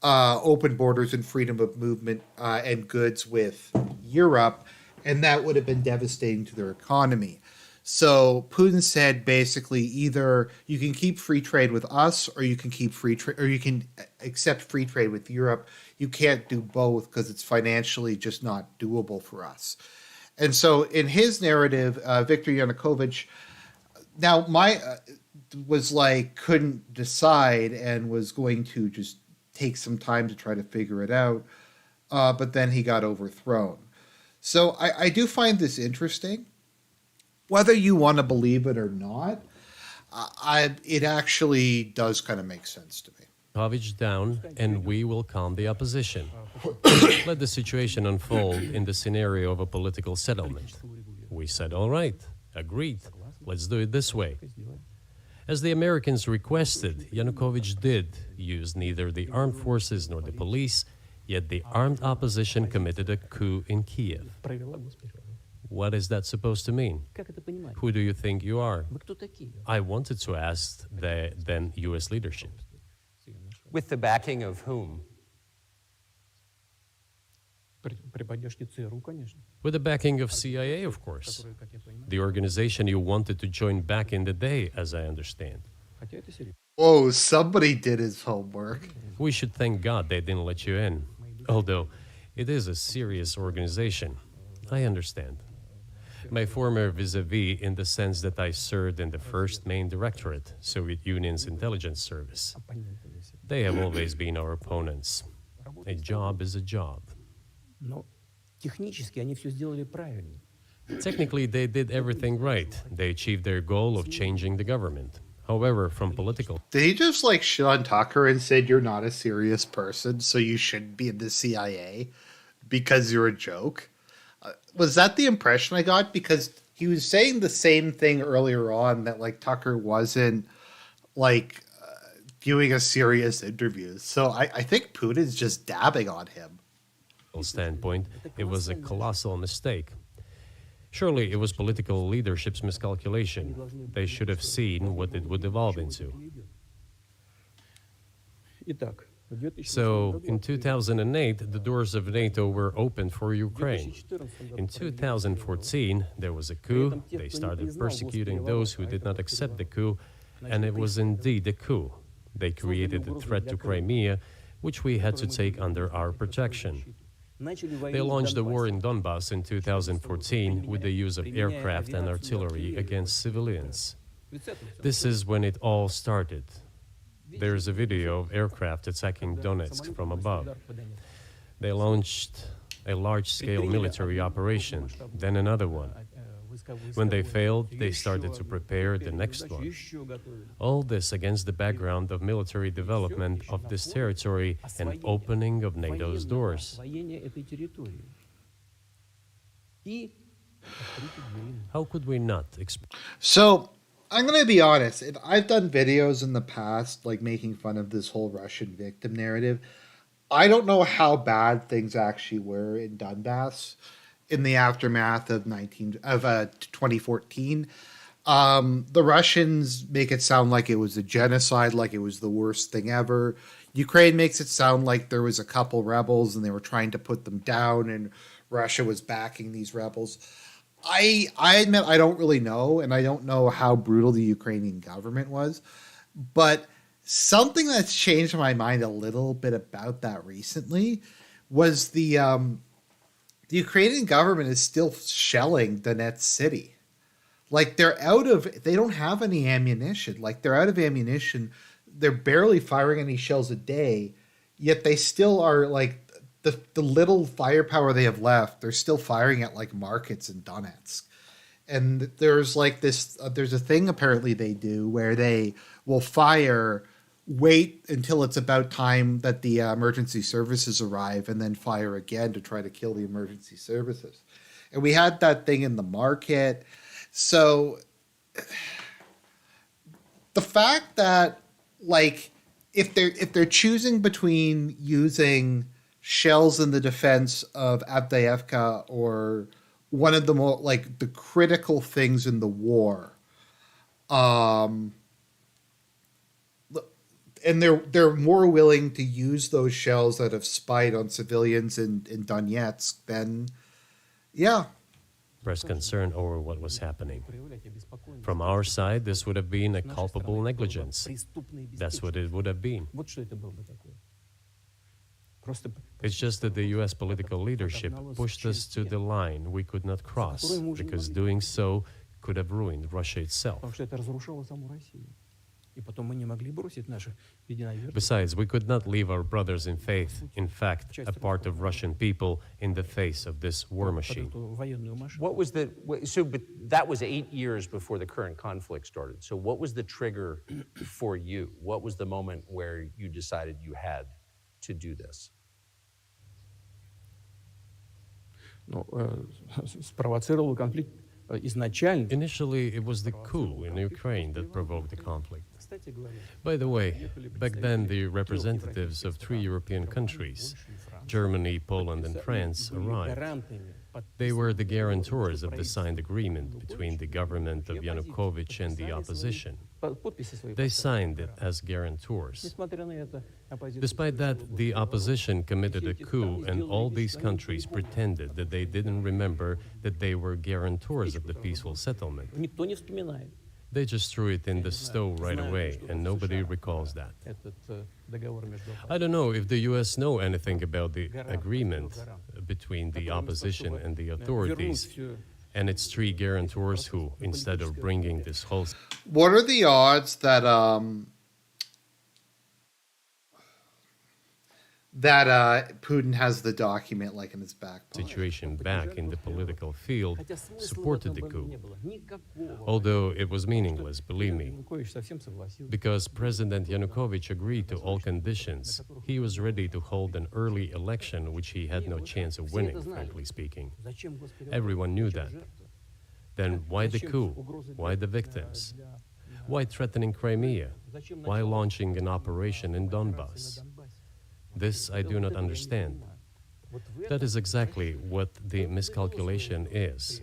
open borders and freedom of movement and goods with Europe, and that would have been devastating to their economy. So Putin said basically either you can keep free trade with us, or you can keep free trade, or you can accept free trade with Europe. You can't do both because it's financially just not doable for us. And so in his narrative, Viktor Yanukovych now was like couldn't decide and was going to just take some time to try to figure it out, but then he got overthrown. So I do find this interesting. Whether you want to believe it or not, it actually does kind of make sense to me. Down, and we will calm the opposition. Let the situation unfold in the scenario of a political settlement. We said, all right, agreed, let's do it this way. As the Americans requested, Yanukovych did use neither the armed forces nor the police, yet the armed opposition committed a coup in Kiev. Провела госпиталь. What is that supposed to mean? Как это понимать? Who do you think you are? Вы кто такие? I wanted to ask the then US leadership. With the backing of whom? При поддержке ЦРУ, конечно. With the backing of CIA, of course. Которые, как я понимаю, The organization you wanted to join back in the day, as I understand. хотя это серьезно. Whoa, somebody did his homework. We should thank God they didn't let you in. Although, it is a serious organization. I understand. My former vis-a-vis in the sense that I served in the first main directorate, Soviet Union's intelligence service. They have always been our opponents. A job is a job. Но технически они все сделали правильно. Technically, they did everything right. They achieved their goal of changing the government. However, from political Did he just like shit on Tucker and said you're not a serious person, so you shouldn't be in the CIA because you're a joke? Was that the impression I got? Because he was saying the same thing earlier on, that like Tucker wasn't like doing a serious interview. So I think Putin's just dabbing on him. standpoint, it was a colossal mistake. Surely it was political leadership's miscalculation. They should have seen what it would evolve into. Итак, в 2014 So, году in 2008, the doors of NATO were opened for Ukraine. In 2014, there was a coup. They started persecuting those who did not accept the coup, and it was indeed a coup. They created a threat to Crimea, which we had to take under our protection. They launched the war in Donbas in 2014 with the use of aircraft and artillery against civilians. This is when it all started. There's a video of aircraft attacking Donetsk from above. They launched a large-scale military operation, then another one. When they failed, they started to prepare the next one. All this against the background of military development of this territory and opening of NATO's doors. How could we not expect? So I'm going to be honest. I've done videos in the past, like making fun of this whole Russian victim narrative. I don't know how bad things actually were in Donbas in the aftermath of 2014. The Russians make it sound like it was a genocide, like it was the worst thing ever. Ukraine makes it sound like there was a couple rebels and they were trying to put them down and Russia was backing these rebels. I admit I don't really know, and I don't know how brutal the Ukrainian government was, but something that's changed my mind a little bit about that recently was the Ukrainian government is still shelling Donetsk city. Like they don't have any ammunition. Like they're out of ammunition. They're barely firing any shells a day, yet they still are like the little firepower they have left, they're still firing at like markets in Donetsk. And there's like this, there's a thing apparently they do where they will wait until it's about time that the emergency services arrive and then fire again to try to kill the emergency services. And we had that thing in the market. So the fact that like if they're choosing between using shells in the defense of Avdiivka or one of the more like the critical things in the war, and they're more willing to use those shells that have spied on civilians in Donetsk than Expressed concern over what was happening. From our side, this would have been a culpable negligence. That's what it would have been. It's just that the US political leadership pushed us to the line we could not cross, because doing so could have ruined Russia itself. Besides, we could not leave our brothers in faith, in fact, a part of Russian people, in the face of this war machine. But that was 8 years before the current conflict started. So what was the trigger for you? What was the moment where you decided you had to do this? Спровоцировал конфликт изначально. Initially, it was the coup in Ukraine that provoked the conflict. By the way, back then the representatives of 3 European countries, Germany, Poland, and France, arrived. They were the guarantors of the signed agreement between the government of Yanukovych and the opposition. They signed it as guarantors. Despite that, the opposition committed a coup, and all these countries pretended that they didn't remember that they were guarantors of the peaceful settlement. They just threw it in the stove right away, and nobody recalls that. I don't know if the US know anything about the agreement between the opposition and the authorities, and its 3 guarantors who, instead of bringing this whole what are the odds that Putin has the document like in his back pocket? situation back in the political field supported the coup? Although it was meaningless, believe me, because President Yanukovych agreed to all conditions. He was ready to hold an early election, which he had no chance of winning, frankly speaking. Everyone knew that. Then why the coup? Why the victims? Why threatening Crimea? Why launching an operation in Donbas? This I do not understand. That is exactly what the miscalculation is.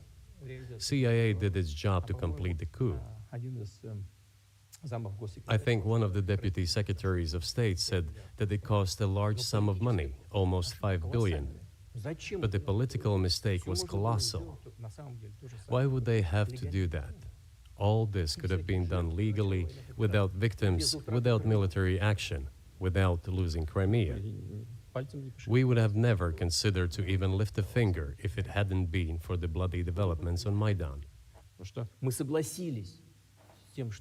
CIA did its job to complete the coup. I think one of the deputy secretaries of state said that it cost a large sum of money, almost 5 billion. But the political mistake was colossal. Why would they have to do that? All this could have been done legally, without victims, without military action, without losing Crimea. We would have never considered to even lift a finger if it hadn't been for the bloody developments on Maidan.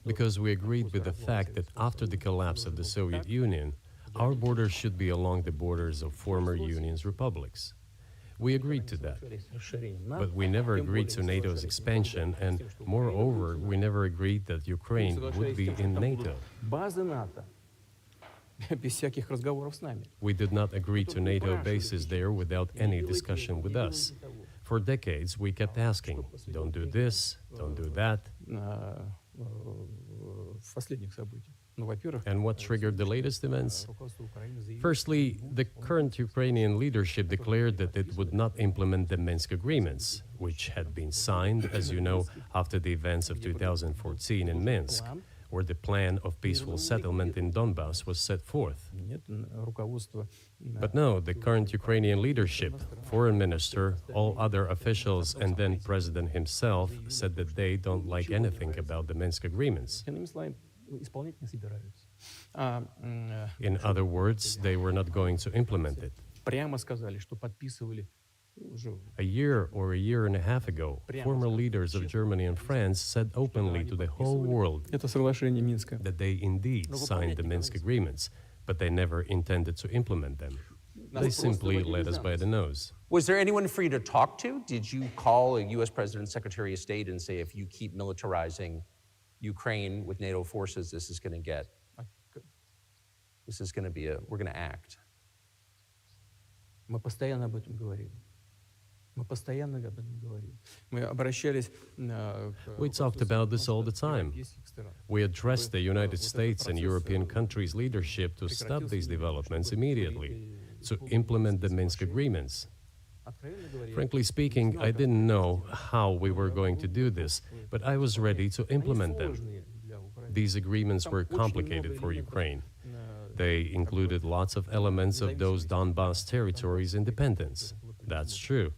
Because we agreed with the fact that after the collapse of the Soviet Union, our borders should be along the borders of former Union's republics. We agreed to that. But we never agreed to NATO's expansion, and moreover, we never agreed that Ukraine would be in NATO. We did not agree to NATO bases there without any discussion with us. For decades, we kept asking, don't do this, don't do that. Ну, во-первых, And what triggered the latest events? руководство Украины заявило, Firstly, the current Ukrainian leadership declared that it would not implement the Minsk agreements, which had been signed, as you know, after the events of 2014 in Minsk, where the plan of peaceful settlement in Donbas was set forth. нет, руководство But no, the current Ukrainian leadership, foreign minister, all other officials, and then president himself said that they don't like anything about the Minsk agreements. иными словами, исполнять не собираются. In other words, they were not going to implement it. Прямо сказали, что подписывали уже A year or a year and a half ago, former leaders of Germany and France said openly to the whole world это соглашение Минска. that they indeed signed the Minsk agreements, but they never intended to implement them. They simply led us by the nose. Was there anyone for you to talk to? Did you call a U.S. President, Secretary of State, and say, if you keep militarizing Ukraine with NATO forces, this is going to be we're going to act? Мы постоянно об этом говорили. Мы постоянно об этом говорили. Мы обращались к We talked about this all the time. европейских стран. We addressed the United States and European countries' leadership to stop these developments immediately, to implement the Minsk agreements. Откровенно говоря, Frankly speaking, I didn't know how we were going to do this, but I was ready to implement them. сложные для Украины. These agreements were complicated for Ukraine. They included lots of elements of those Donbas territories' independence. That's true.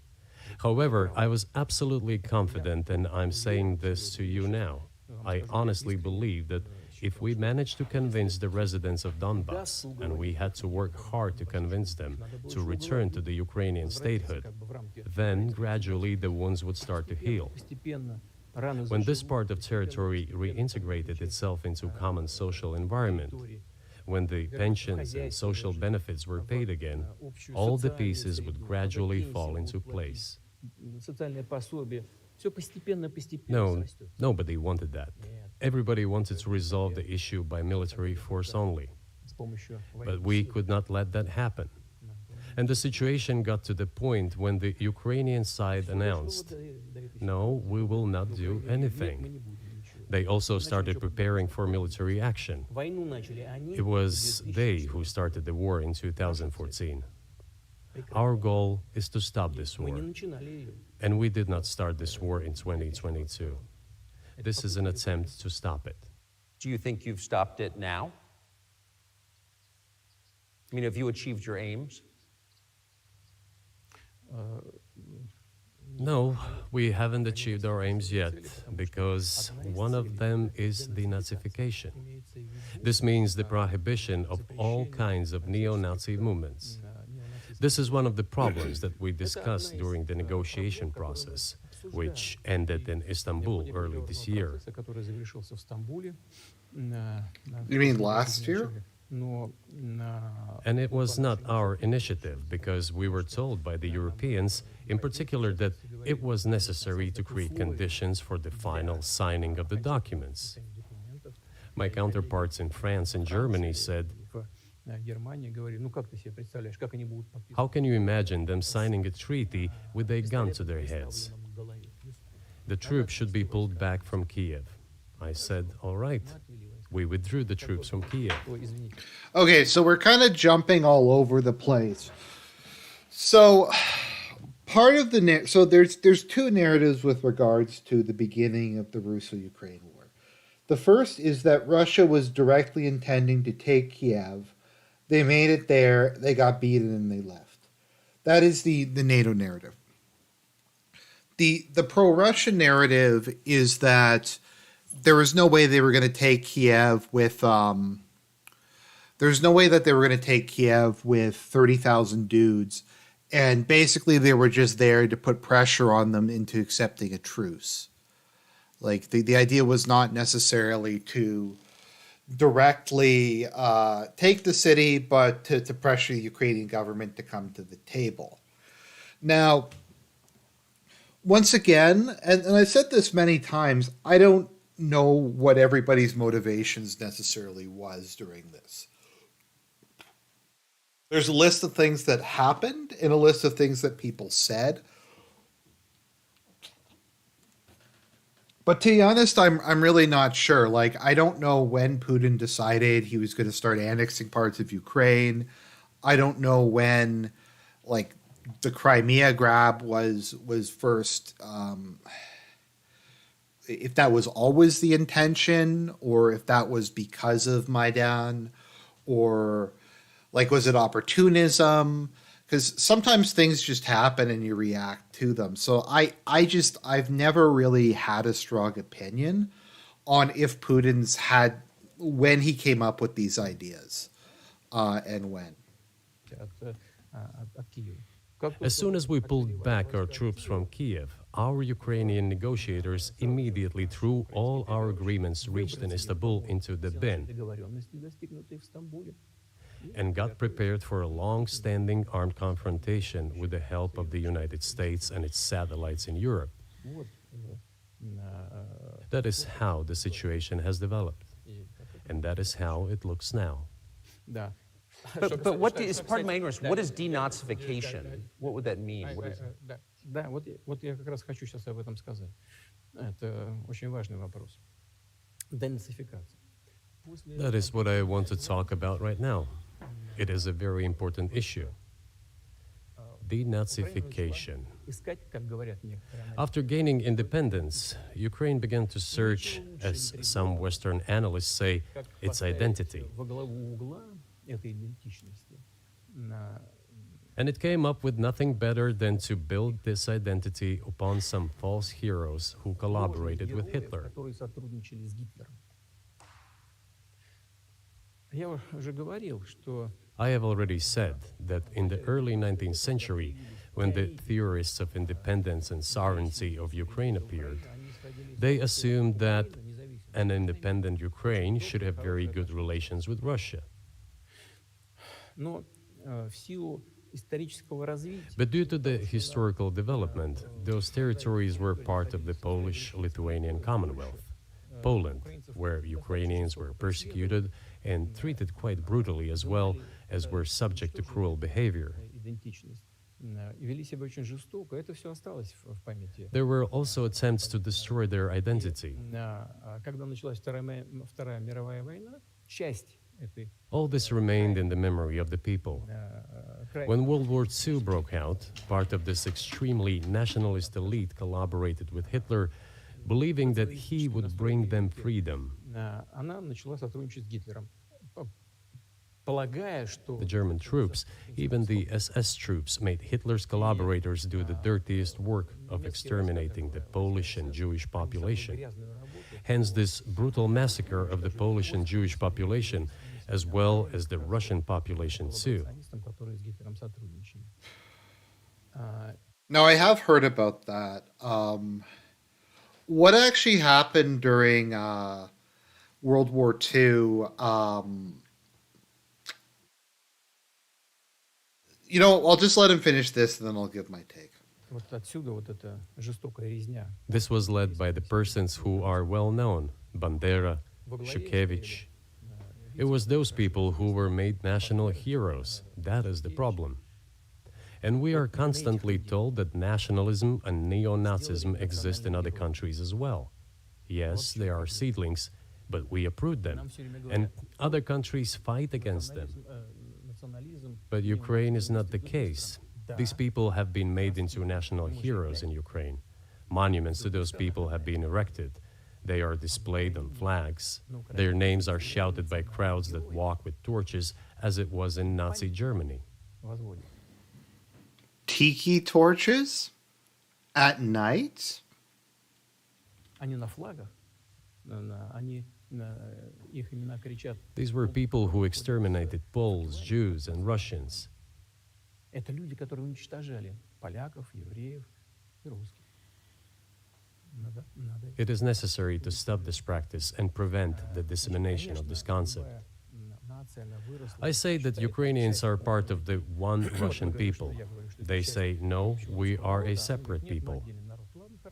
However, I was absolutely confident, and I'm saying this to you now. I honestly believe that if we managed to convince the residents of Donbas, and we had to work hard to convince them to return to the Ukrainian statehood, then gradually the wounds would start to heal. Постепенно раны When this part of territory reintegrated itself into common social environment, when the pensions and social benefits were paid again, all the pieces would gradually fall into place. социальные пособия, все постепенно No, растет. nobody wanted that. Everybody wanted to resolve the issue by military force only. С помощью But we could not let that happen. And the situation got to the point when the Ukrainian side announced, no, we will not do anything. They also started preparing for military action. Войну начали они. It was they who started the war in 2014. Our goal is to stop this Мы не war. начинали ее. And we did not start this war in 2022. This is an attempt to stop it. Do you think you've stopped it now? I mean, have you achieved your aims? No, we haven't achieved our aims yet, because one of them is denazification. This means the prohibition of all kinds of neo-Nazi movements. This is one of the problems that we discussed during the negotiation process, which ended in Istanbul early this year. Процесса, который завершился в Стамбуле. You mean last year? Но And it was not our initiative, because we were told by the Europeans, in particular, that it was necessary to create conditions for the final signing of the documents. My counterparts in France and Germany said, в Германии говорили, ну как ты себе представляешь, как они будут подписывать? how can you imagine them signing a treaty with a gun to their heads? The troops should be pulled back from Kiev. I said, all right. We withdrew the troops from Kiev. Ой, извини. Okay, so we're kind of jumping all over the place. So part of the so there's two narratives with regards to the beginning of the Russo-Ukraine war. The first is that Russia was directly intending to take Kiev. They made it there, they got beaten, and they left. That is the NATO narrative. The pro-Russian narrative is that there was no way they were going to take Kiev with there's no way that they were going to take Kiev with 30,000 dudes, and basically they were just there to put pressure on them into accepting a truce. Like the idea was not necessarily to directly take the city, but to pressure the Ukrainian government to come to the table. Now, once again, and I've said this many times, I don't know what everybody's motivations necessarily was during this. There's a list of things that happened and a list of things that people said. But to be honest, I'm really not sure. Like, I don't know when Putin decided he was going to start annexing parts of Ukraine. I don't know when, like, the Crimea grab was first. If that was always the intention, or if that was because of Maidan, or like, was it opportunism? Because sometimes things just happen and you react to them. So I've never really had a strong opinion on if Putin's had, when he came up with these ideas, and when. От Киева. As soon as we pulled back our troops from Kiev, our Ukrainian negotiators immediately threw all our agreements reached in Istanbul into the bin Договоренности, достигнутые в Стамбуле. and got prepared for a long-standing armed confrontation with the help of the United States and its satellites in Europe. Вот, That is how the situation has developed, and that is how it looks now. да. But what is, pardon my ignorance, what is denazification? What would that mean? What is, Да, вот я как раз хочу сейчас об этом сказать. Это очень важный вопрос. Денацификация. That is what I want to talk about right now. It is a very important issue. Denazification. Искать, как говорят некоторые аналитики. After gaining independence, Ukraine began to search, as some Western analysts say, its identity. Во главу угла этой идентичности And it came up with nothing better than to build this identity upon some false heroes who collaborated with Hitler. которые сотрудничали с Гитлером. Я уже говорил, что I have already said that in the early 19th century, when the theorists of independence and sovereignty of Ukraine appeared, they assumed that an independent Ukraine should have very good relations with Russia. но в силу исторического развития But due to the historical development, those territories were part of the Polish-Lithuanian Commonwealth, Poland, where Ukrainians were persecuted and treated quite brutally, as well as were subject to cruel behavior. идентичность и вели себя очень жестоко. Это все осталось в памяти. There were also attempts to destroy their identity. Когда началась Вторая мировая война, часть этой All this remained in the memory of the people. When World War II broke out, part of this extremely nationalist elite collaborated with Hitler, believing that he would bring them freedom. она начала сотрудничать с Гитлером, полагая, что The German troops, even the SS troops, made Hitler's collaborators do the dirtiest work of exterminating the Polish and Jewish population. грязную работу Hence, this brutal massacre of the Polish and Jewish population, as well as the Russian population too. коммунистам, которые с Гитлером сотрудничали. Now, I have heard about that. What actually happened during World War II? I'll just let him finish this, and then I'll give my take. Вот отсюда вот эта жестокая резня. This was led by the persons who are well known, Bandera, Gershkovich. It was those people who were made national heroes. That is the problem. And we are constantly told that nationalism and neo-Nazism exist in other countries as well. Yes, they are seedlings, but we uproot them, and other countries fight against them. Национализм But Ukraine is not the case. These people have been made into national heroes in Ukraine. Monuments to those people have been erected. They are displayed on flags. Their names are shouted by crowds that walk with torches, as it was in Nazi Germany. возводит. Tiki torches at night? Они на флагах, они их имена кричат. These were people who exterminated Poles, Jews, and Russians. Это люди, которые уничтожали поляков, евреев и русских. Надо It is necessary to stop this practice and prevent the dissemination of this concept. нация, она выросла. I say that Ukrainians are part of the one Russian people. They say, no, we are a separate people.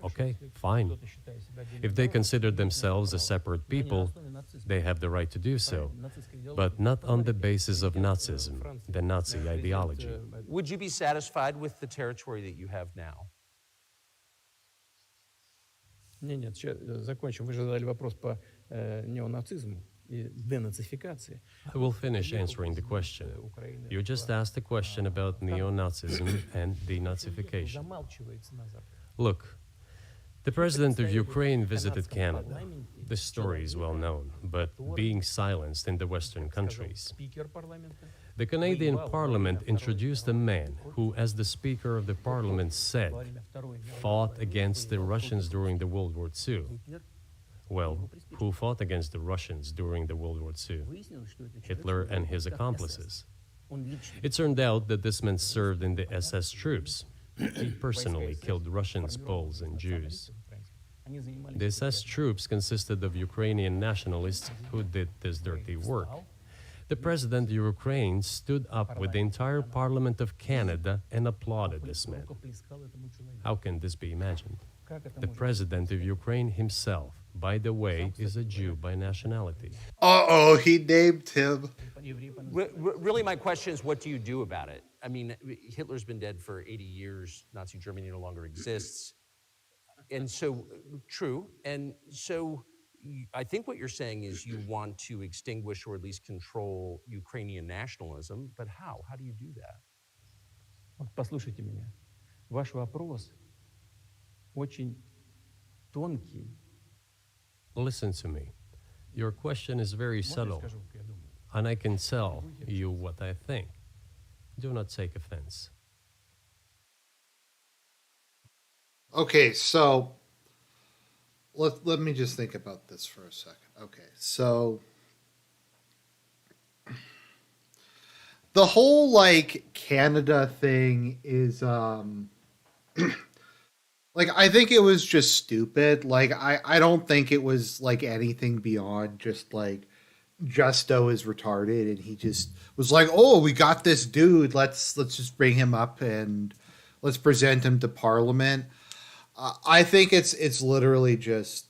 Okay, fine. If they consider themselves a separate people, they have the right to do so, but not on the basis of Nazism, the Nazi ideology. would you be satisfied with the territory that you have now? Нет, сейчас закончим. Вы же задали вопрос по неонацизму и денацификации. I will finish answering the question. You just asked a question about neo-Nazism and denazification. Замалчивается на Западе. Look, the president of Ukraine visited Canada. The story is well known, but being silenced in the Western countries. Спикер парламента. The Canadian Parliament introduced a man who, as the Speaker of the Parliament said, fought against the Russians during the World War II. Well, who fought against the Russians during the World War II? Выяснилось, что это Hitler and his accomplices. он лично. It turned out that this man served in the SS troops. He personally killed Russians, Poles, and Jews. Они занимались The SS troops consisted of Ukrainian nationalists who did this dirty work. The president of Ukraine stood up with the entire Parliament of Canada and applauded this man. рукоплескал этому человеку. How can this be imagined? Как это The может president of Ukraine himself, by the way, is a Jew by nationality. Uh-oh, he named him. еврей по Really, my question is, what do you do about it? I mean, Hitler's been dead for 80 years. Nazi Germany no longer exists. And so, true. And so, I think what you're saying is you want to extinguish or at least control Ukrainian nationalism. But how? How do you do that? Вот послушайте меня. Ваш вопрос очень тонкий. Listen to me. Your question is very Можно я subtle, скажу, как я думаю? and I can tell you what I think. Do not take offense. Okay, so let me just think about this for a second. Okay, so the whole like Canada thing is like I think it was just stupid. Like I don't think it was like anything beyond just like Justo is retarded and he just was like, "Oh, we got this dude. Let's just bring him up and let's present him to Parliament." I think it's literally just.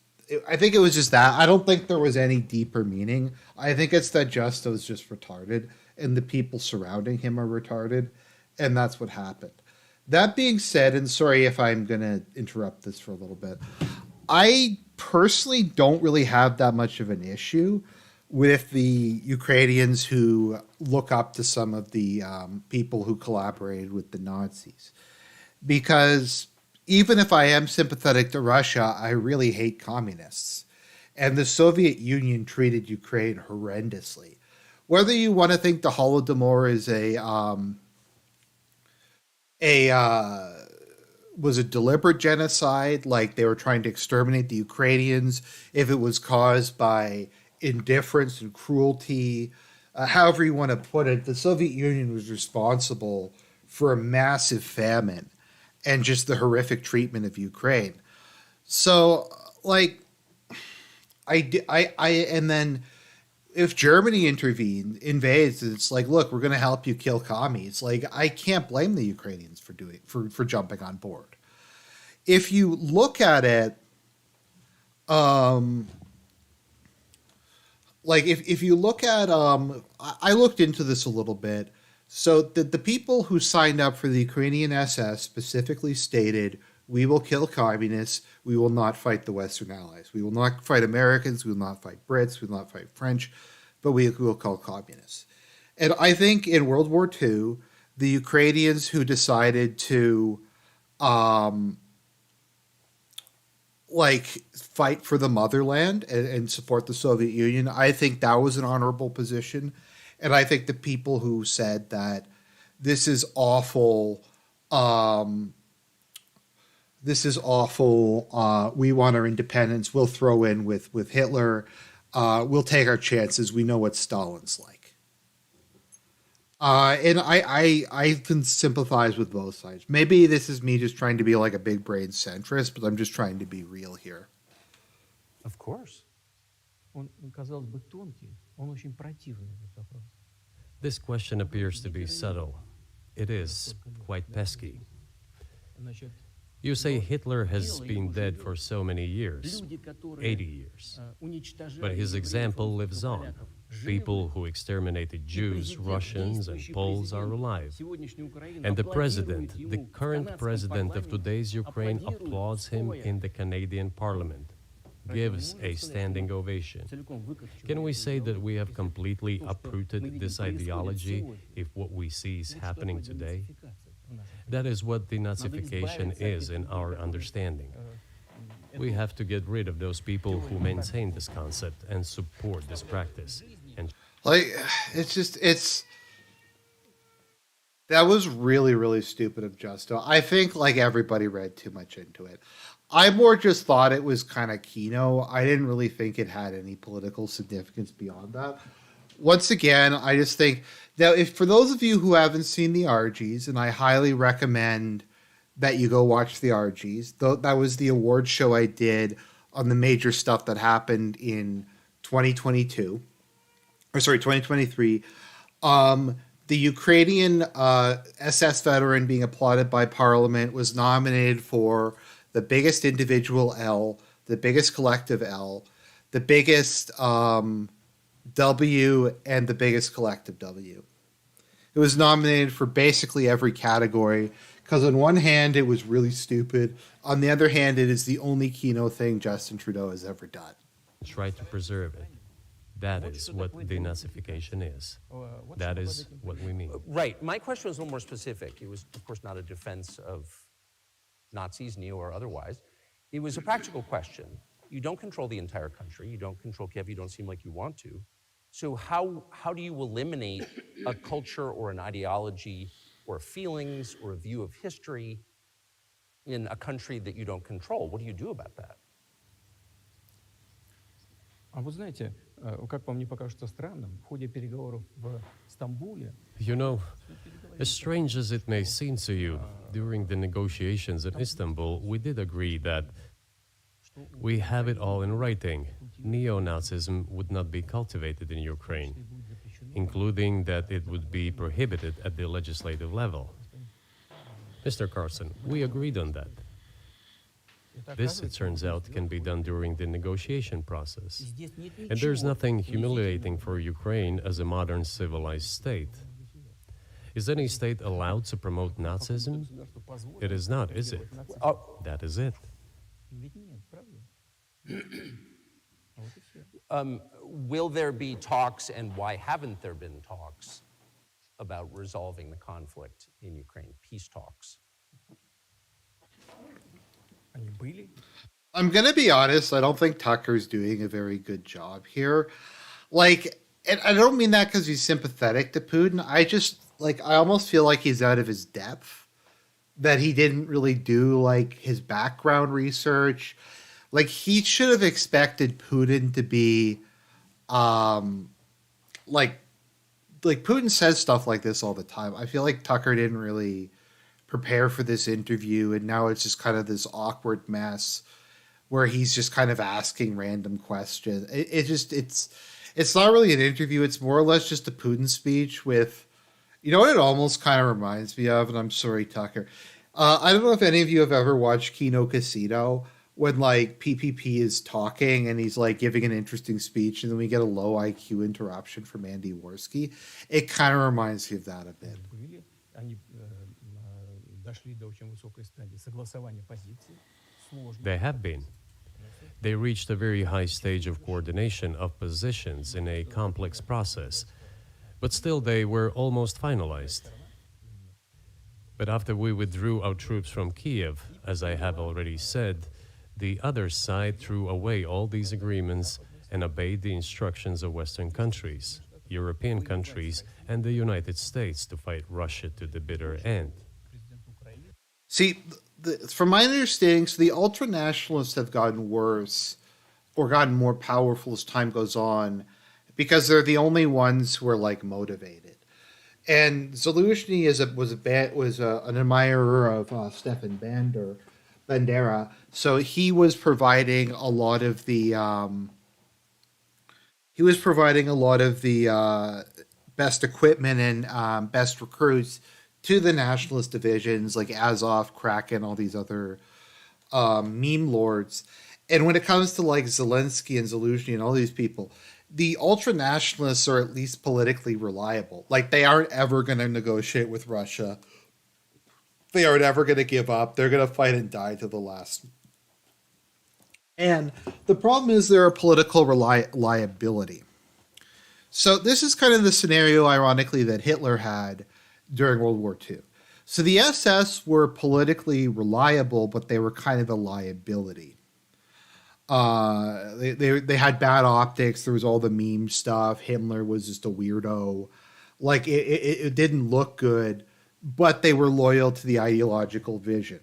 I think it was just that. I don't think there was any deeper meaning. I think it's that Justo is just retarded, and the people surrounding him are retarded, and that's what happened. That being said, and sorry if I'm gonna interrupt this for a little bit, I personally don't really have that much of an issue with the Ukrainians who look up to some of the people who collaborated with the Nazis, because even if I am sympathetic to Russia, I really hate communists. And the Soviet Union treated Ukraine horrendously. Whether you want to think the Holodomor is was a deliberate genocide, like they were trying to exterminate the Ukrainians, if it was caused by indifference and cruelty, however you want to put it, the Soviet Union was responsible for a massive famine and just the horrific treatment of Ukraine. So, like, and then if Germany invades, it's like, look, we're going to help you kill commies. Like, I can't blame the Ukrainians for jumping on board. If you look at it, like if you look at, I looked into this a little bit. So the people who signed up for the Ukrainian SS specifically stated, we will kill communists, we will not fight the Western allies. We will not fight Americans, we will not fight Brits, we will not fight French, but we will kill communists. And I think in World War II, the Ukrainians who decided to like fight for the motherland and support the Soviet Union, I think that was an honorable position. And I think the people who said that this is awful, we want our independence, we'll throw in with Hitler, we'll take our chances, we know what Stalin's like. And I can sympathize with both sides. Maybe this is me just trying to be like a big brain centrist, but I'm just trying to be real here. Of course. Он, казалось бы, тонкий, он очень противный, этот вопрос. This question appears to be subtle. It is quite pesky. Значит, You say Hitler has been dead for so many years, люди, которые 80 years. уничтожали But his евреев, example русских, lives on. поляков, People who exterminated Jews, Russians, and Poles are alive. And the president, the current president of today's Ukraine, applauds him in the Canadian Parliament, gives a standing ovation. Can we say that we have completely uprooted this ideology if what we see is happening today? That is what denazification is in our understanding. We have to get rid of those people who maintain this concept and support this practice. And that was really, really stupid of Justo. I think everybody read too much into it. I more just thought it was kind of Kino. I didn't really think it had any political significance beyond that. Once again, I just think now, if for those of you who haven't seen the RGs, and I highly recommend that you go watch the RGs. That was the award show I did on the major stuff that happened in 2022. 2023. The Ukrainian SS veteran being applauded by Parliament was nominated for the biggest individual L, the biggest collective L, the biggest W, and the biggest collective W. It was nominated for basically every category because on one hand, it was really stupid. On the other hand, it is the only Kino thing Justin Trudeau has ever done. try to preserve it. That is what denazification is. That is what we mean. Right. My question was a little more specific. It was, of course, not a defense of Nazis, neo or otherwise. It was a practical question. You don't control the entire country. You don't control Kiev. You don't seem like you want to. So how do you eliminate a culture or an ideology or feelings or a view of history in a country that you don't control? What do you do about that? А вы знаете, как вам не покажется странным, в ходе переговоров в Стамбуле... You know, as strange as it may seem to you, during the negotiations in Istanbul, we did agree that we have it all in writing. Neo-Nazism would not be cultivated in Ukraine, including that it would be prohibited at the legislative level. Mr. Carson, we agreed on that. This, it turns out, can be done during the negotiation process. And there's nothing humiliating for Ukraine as a modern civilized state. Is any state allowed to promote Nazism? It is not, is it? That is it. Will there be talks, and why haven't there been talks about resolving the conflict in Ukraine, peace talks? I'm going to be honest, I don't think Tucker's doing a very good job here. And I don't mean that because he's sympathetic to Putin. I almost feel like he's out of his depth, that he didn't really do, his background research. He should have expected Putin to be, Putin says stuff like this all the time. I feel like Tucker didn't really prepare for this interview, and now it's just kind of this awkward mess where he's just kind of asking random questions. It's not really an interview. It's more or less just a Putin speech with, you know what it almost kind of reminds me of, and I'm sorry, Tucker. I don't know if any of you have ever watched Kino Casino, when PPP is talking and he's giving an interesting speech, and then we get a low IQ interruption from Andy Worski. It kind of reminds me of that a bit. They have been. They reached a very high stage of coordination of positions in a complex process, but still they were almost finalized. But after we withdrew our troops from Kiev, as I have already said, the other side threw away all these agreements and obeyed the instructions of Western countries, European countries, and the United States to fight Russia to the bitter end. See, from my understanding, so the ultra-nationalists have gotten worse or gotten more powerful as time goes on because they're the only ones who are motivated. And Zelenskyy was an admirer of Stefan Bandera, so he was providing a lot of the best equipment and best recruits to the nationalist divisions like Azov, Kraken, all these other meme lords. And when it comes to like Zelenskyy and Zelensky and all these people, the ultra nationalists are at least politically reliable. Like they aren't ever going to negotiate with Russia. They aren't ever going to give up. They're going to fight and die to the last. And the problem is they're a political liability. So this is kind of the scenario, ironically, that Hitler had during World War II. So the SS were politically reliable, but they were kind of a liability. They had bad optics. There was all the meme stuff. Himmler was just a weirdo. Like it didn't look good, but they were loyal to the ideological vision.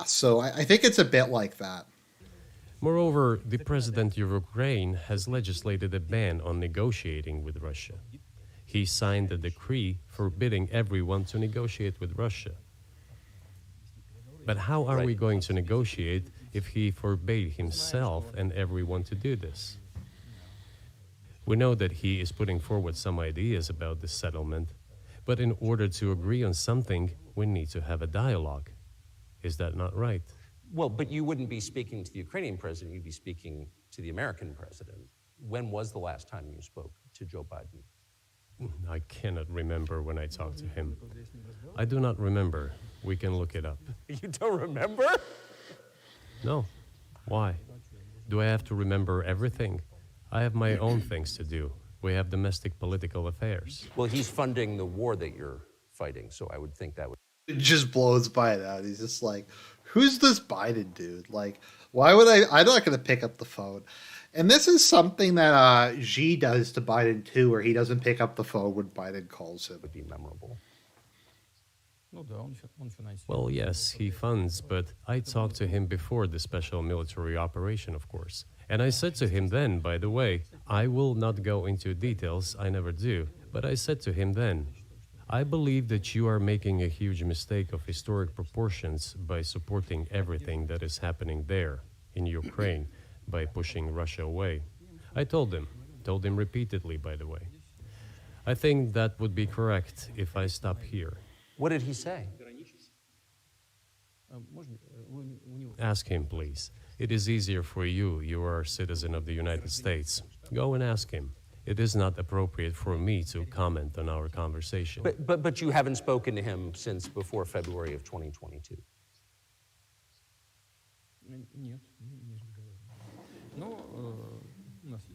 So I think it's a bit like that. Moreover, the president of Ukraine has legislated a ban on negotiating with Russia. He signed a decree forbidding everyone to negotiate with Russia. But how are we going to negotiate if he forbade himself and everyone to do this? We know that he is putting forward some ideas about this settlement, but in order to agree on something, we need to have a dialogue. Is that not right? Well, but you wouldn't be speaking to the Ukrainian president, you'd be speaking to the American president. When was the last time you spoke to Joe Biden? I cannot remember when I talked to him. I do not remember. We can look it up. You don't remember? No. Why? Do I have to remember everything? I have my own things to do. We have domestic political affairs. Well, he's funding the war that you're fighting, so I would think that would... It just blows by that. He's just like, who's this Biden dude? Like, why would I'm not going to pick up the phone. And this is something that Xi does to Biden too, where he doesn't pick up the phone when Biden calls him. would be memorable. Well, yes, he funds, but I talked to him before the special military operation, of course. And I said to him then, by the way, I will not go into details, I never do, but I said to him then, I believe that you are making a huge mistake of historic proportions by supporting everything that is happening there, in Ukraine, by pushing Russia away. I told him repeatedly, by the way. I think that would be correct if I stop here. What did he say? Ask him, please. It is easier for you. You are a citizen of the United States. Go and ask him. It is not appropriate for me to comment on our conversation. But you haven't spoken to him since before February of 2022.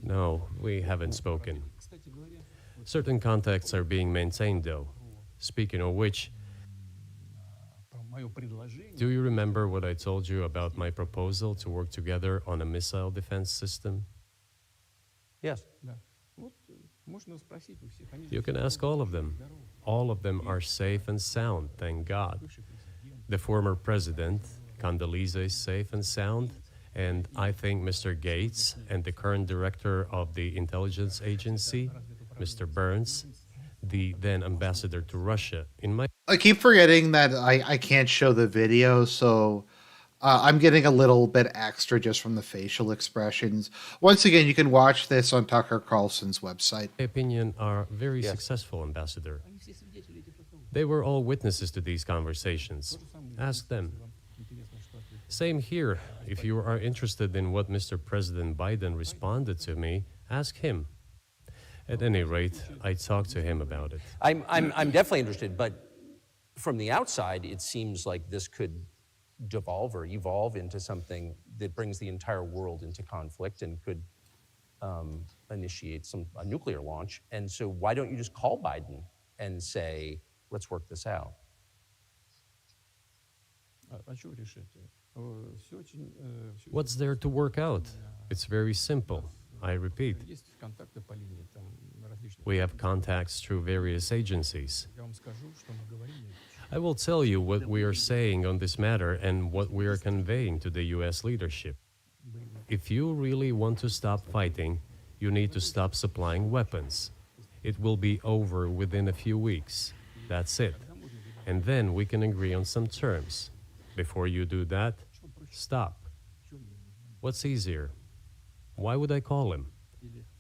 No, we haven't spoken. Certain contacts are being maintained, though. Speaking of which, do you remember what I told you about my proposal to work together on a missile defense system? Yes. You can ask all of them. All of them are safe and sound, thank God. The former president, Condoleezza, is safe and sound, and I think Mr. Gates and the current director of the intelligence agency, Mr. Burns, the then ambassador to Russia, I keep forgetting that I can't show the video, so I'm getting a little bit extra just from the facial expressions. Once again, you can watch this on Tucker Carlson's website. my opinion, are very successful, Ambassador. They were all witnesses to these conversations. Ask them. Same here. If you are interested in what Mr. President Biden responded to me, ask him. At any rate, I talked to him about it. I'm definitely interested, but from the outside, it seems like this could devolve or evolve into something that brings the entire world into conflict and could initiate a nuclear launch. And so why don't you just call Biden and say, let's work this out? What's there to work out? It's very simple. I repeat, we have contacts through various agencies. I will tell you what we are saying on this matter and what we are conveying to the U.S. leadership. If you really want to stop fighting, you need to stop supplying weapons. It will be over within a few weeks. That's it. And then we can agree on some terms. Before you do that, stop. What's easier? Why would I call him?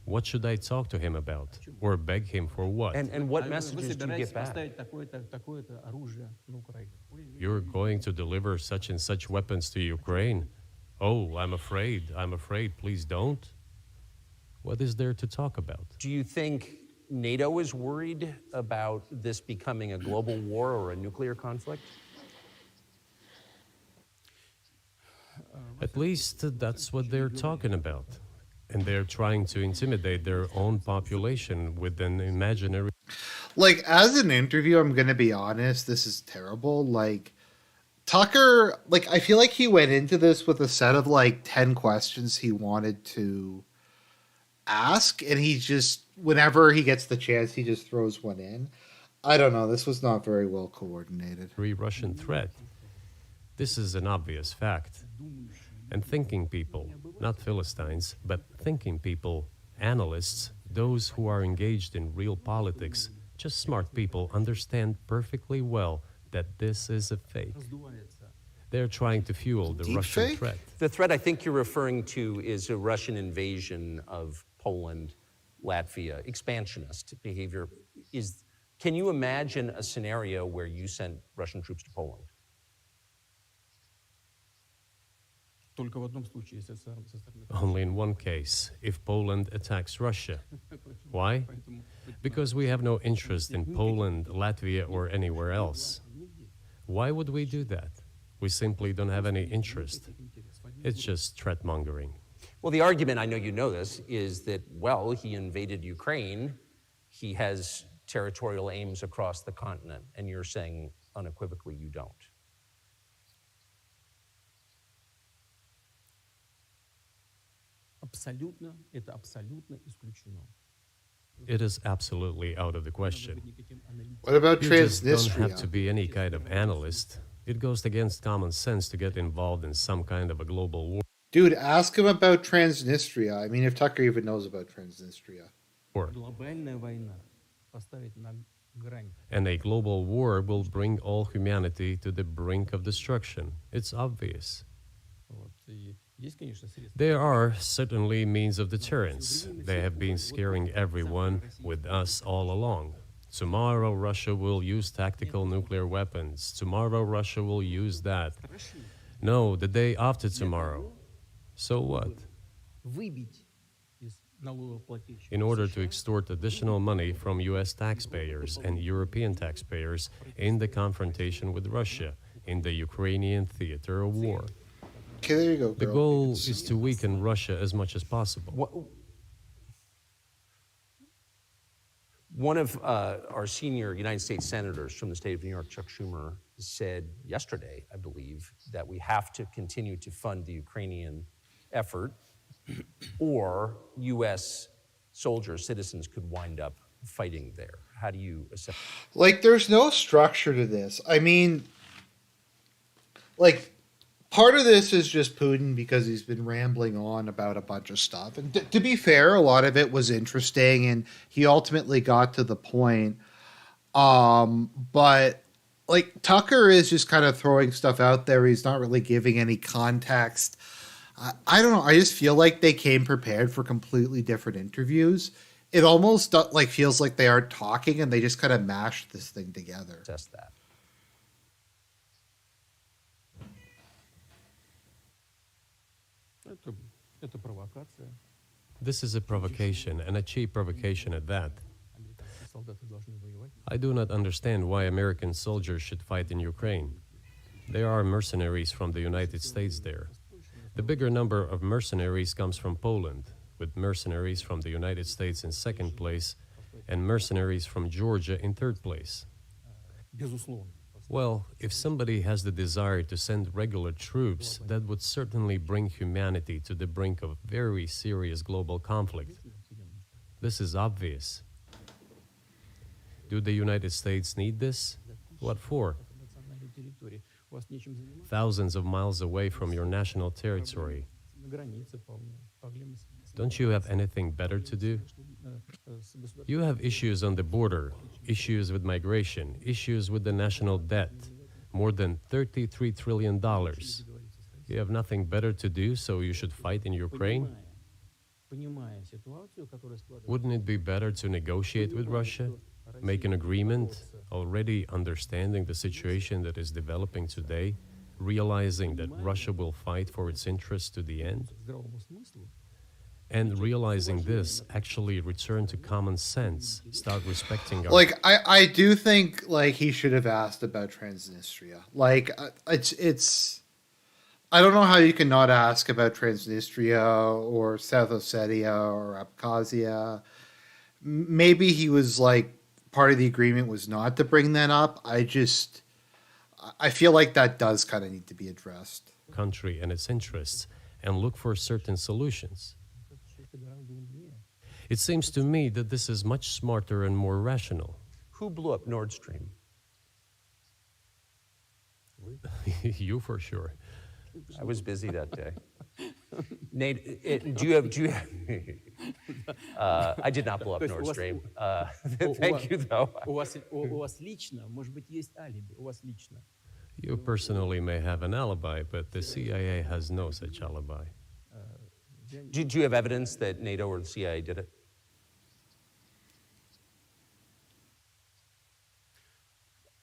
What should I talk to him about? Or beg him for what? And what Вы messages do you собираетесь get back? поставить такое-то оружие на Украину? You're going to deliver such and such weapons to Ukraine? Oh, I'm afraid, please don't. What is there to talk about? Do you think NATO is worried about this becoming a global war or a nuclear conflict? At least that's what they're talking about. And they're trying to intimidate their own population with an imaginary. Like, as an interview, I'm gonna be honest, this is terrible. Like, Tucker, like, I feel like he went into this with a set of like 10 questions he wanted to ask, and he just, whenever he gets the chance, he just throws one in. I don't know, this was not very well coordinated. Russian threat. This is an obvious fact. And thinking people, not Philistines, but thinking people, analysts, those who are engaged in real politics, just smart people, understand perfectly well that this is a fake. They're trying to fuel the Deep Russian fake? threat. The threat I think you're referring to is a Russian invasion of Poland, Latvia, expansionist behavior. Can you imagine a scenario where you sent Russian troops to Poland? Только в одном случае, если со стороны. Only in one case, if Poland attacks Russia. Why? Because we have no interest in Poland, Latvia, or anywhere else. Why would we do that? We simply don't have any interest. It's just threat mongering. Well, the argument, I know you know this, is that, well, he invaded Ukraine, he has territorial aims across the continent, and you're saying unequivocally you don't. Это абсолютно исключено. It is absolutely out of the question. What about You just don't have to Transnistria? be any kind of analyst. It goes against common sense to get involved in some kind of a global war. Dude, ask him about Transnistria. I mean, if Tucker even knows about Transnistria. Глобальная война поставить на грань. And a global war will bring all humanity to the brink of destruction. It's obvious. Вот. И есть, конечно, средства. There are certainly means of deterrence. They have been scaring everyone with us all along. Tomorrow, Russia will use tactical nuclear weapons. Tomorrow, Russia will use that. No, the day after tomorrow. So what? Выбить из налогоплательщиков In order to extort additional money from US taxpayers and European taxpayers in the confrontation with Russia in the Ukrainian theater of war. Okay, there you go, The girl. goal is to weaken Russia as much as possible. One of our senior United States senators from the state of New York, Chuck Schumer, said yesterday, I believe, that we have to continue to fund the Ukrainian effort, or U.S. soldiers, citizens could wind up fighting there. How do you assess? Like, there's no structure to this. I mean, like, part of this is just Putin because he's been rambling on about a bunch of stuff. And to be fair, a lot of it was interesting, and he ultimately got to the point. But, like, Tucker is just kind of throwing stuff out there. He's not really giving any context. I don't know. I just feel like they came prepared for completely different interviews. It almost like feels like they aren't talking and they just kind of mashed this thing together. Assess that. Это провокация. This is a provocation, and a cheap provocation at that. Американские солдаты должны воевать. I do not understand why American soldiers should fight in Ukraine. There are mercenaries from the United States there. The bigger number of mercenaries comes from Poland, with mercenaries from the United States in second place and mercenaries from Georgia in third place. Безусловно. Well, if somebody has the desire to send regular troops, that would certainly bring humanity to the brink of very serious global conflict. This is obvious. Do the United States need this? What for? Национальной территории. У вас нечем заниматься. Thousands of miles away from your national territory. На границе полно. Проблемы с Don't you have anything better to do? государством. You have issues on the border, issues with migration, issues with the national debt, more than $33 trillion. You have nothing better to do, so you should fight in Ukraine? понимая ситуацию, которая складывается. Wouldn't it be better to negotiate with Russia, make an agreement, already understanding the situation that is developing today, realizing that Russia will fight for its interests to the end, К здравому смыслу, and realizing this, actually return to common sense, start respecting our Like I do think like he should have asked about Transnistria. Like it's I don't know how you can not ask about Transnistria or South Ossetia or Abkhazia. Maybe he was like part of the agreement was not to bring that up. I feel like that does kind of need to be addressed. country and its interests, and look for certain solutions. это гораздо умнее. It seems to me that this is much smarter and more rational. Who blew up Nord Stream? You for sure. I was busy that day. Nate, do you have I did not blow up То есть Nord у вас- Stream. у Thank вас- you, though. У вас лично, может быть, есть алиби. У вас лично. You personally may have an alibi, but the CIA has no such alibi. Do you have evidence that NATO or the CIA did it?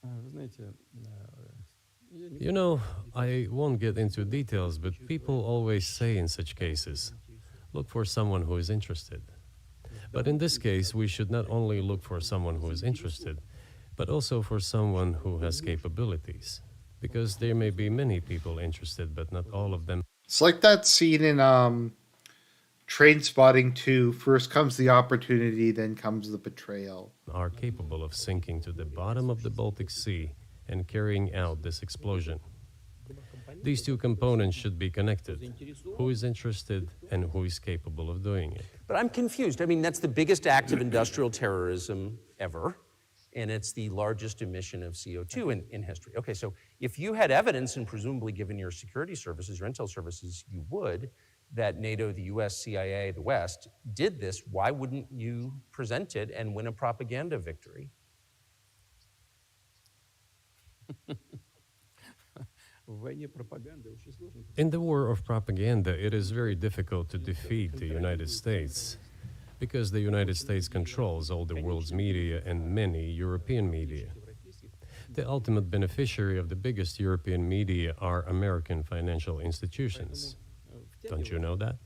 Вы знаете, я не- You know, I won't get into details, but people always say in such cases, look for someone who is interested. But in this case, we should not only look for someone who is interested, but also for someone who has capabilities. Because there may be many people interested, but not all of them It's like that scene in Train Spotting 2. First comes the opportunity, then comes the betrayal. are capable of sinking to the bottom of the Baltic Sea and carrying out this explosion. These two components should be connected. Who is interested and who is capable of doing it? But I'm confused. I mean, that's the biggest act of industrial terrorism ever, and it's the largest emission of CO2 in history. Okay, so if you had evidence, and presumably given your security services, your intel services, you would, that NATO, the US, CIA, the West did this, why wouldn't you present it and win a propaganda victory? В войне пропаганды очень сложно. In the war of propaganda, it is very difficult to defeat the United States because the United States controls all the world's media and many European media. The ultimate beneficiary of the biggest European media are American financial institutions. Don't you know that?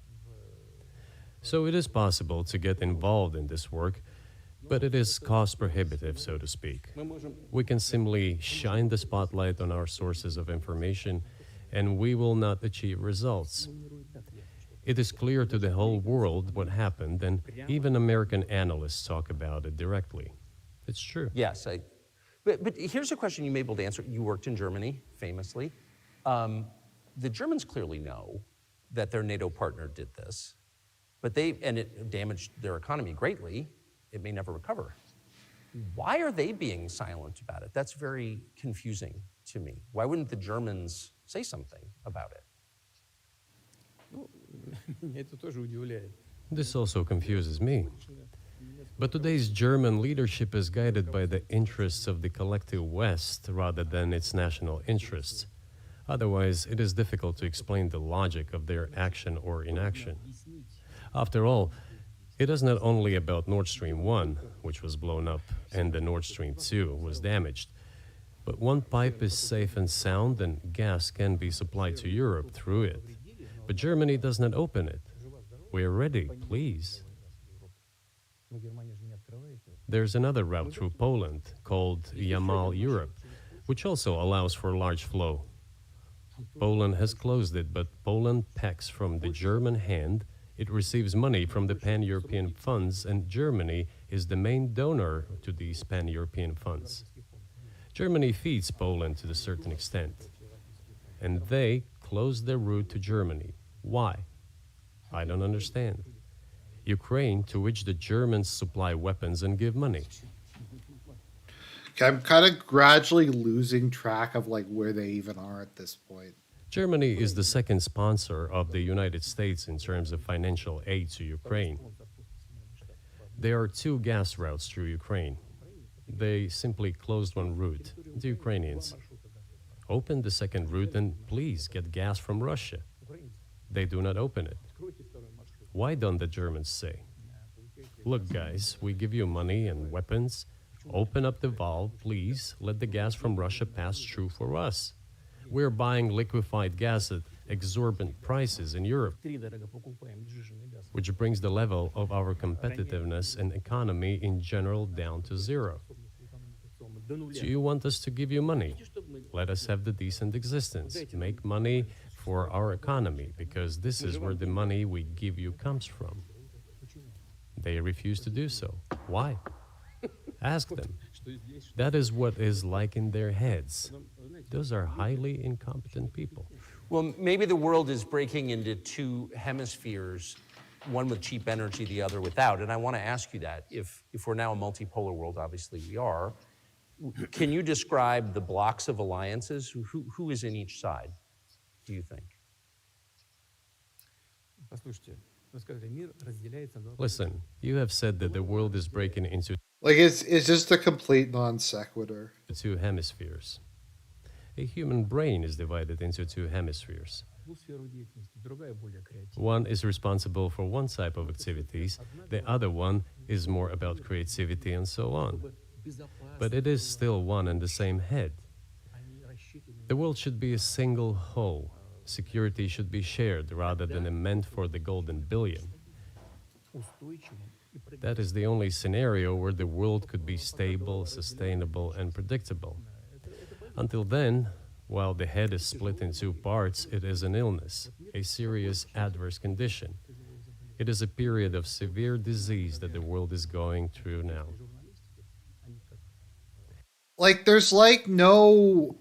So it is possible to get involved in this work, but it is cost prohibitive, so to speak. Мы можем We can simply shine the spotlight on our sources of information, and we will not achieve results. It is clear to the whole world what happened, and even American analysts talk about it directly. It's true. Yes, but here's a question you may be able to answer. You worked in Germany, famously. The Germans clearly know that their NATO partner did this, and it damaged their economy greatly. It may never recover. Why are they being silent about it? That's very confusing to me. Why wouldn't the Germans say something about it? Ну, меня это тоже удивляет. This also confuses me. But today's German leadership is guided by the interests of the collective West rather than its national interests. Otherwise, it is difficult to explain the logic of their action or inaction. After all, it is not only about Nord Stream 1, which was blown up, and the Nord Stream 2 was damaged, but one pipe is safe and sound and gas can be supplied to Europe through it. But Germany does not open it. We are ready, please. Но Германия же не открывает его. There's another route through Poland called Yamal Europe, which also allows for large flow. Poland has closed it, but Poland packs from the German hand. It receives money from the pan-European funds, and Germany is the main donor to these pan-European funds. Germany feeds Poland to a certain extent, and they close their route to Germany. Why? I don't understand. Ukraine, to which the Germans supply weapons and give money. Okay, I'm kind of gradually losing track of like where they even are at this point. Germany is the second sponsor of the United States in terms of financial aid to Ukraine. There are two gas routes through Ukraine. They simply closed one route, the Ukrainians. Open the second route and please get gas from Russia. They do not open it. Why don't the Germans say, look, guys, we give you money and weapons. Open up the valve, please. Let the gas from Russia pass through for us. We're buying liquefied gas at exorbitant prices in Europe, Втридорого покупаем сжиженный газ. which brings the level of our competitiveness and economy in general down to zero. До нуля. Do you want us to give you money? Let us have the decent existence. Make money for our economy, because this is where the money we give you comes from. They refuse to do so. Why? Ask them. That is what is like in their heads. Those are highly incompetent people. Well, maybe the world is breaking into two hemispheres, one with cheap energy, the other without. And I want to ask you that. If we're now a multipolar world, obviously we are, can you describe the blocks of alliances? Who is in each side, do you think? Послушайте, вы сказали, мир разделяется на... Listen, you have said that the world is breaking into Like it's just a complete non sequitur. two hemispheres. A human brain is divided into two hemispheres. одну сферу деятельности, другая более креативная. One is responsible for one type of activities, the other one is more about creativity and so on. But it is still one and the same head. Они рассчитаны The world should be a single whole. Security should be shared rather than meant for the golden billion. устойчивым и предсказуемым. That is the only scenario where the world could be stable, sustainable, and predictable. Until then, while the head is split in two parts, it is an illness, a serious adverse condition. It is a period of severe disease that the world is going through now. Like there's no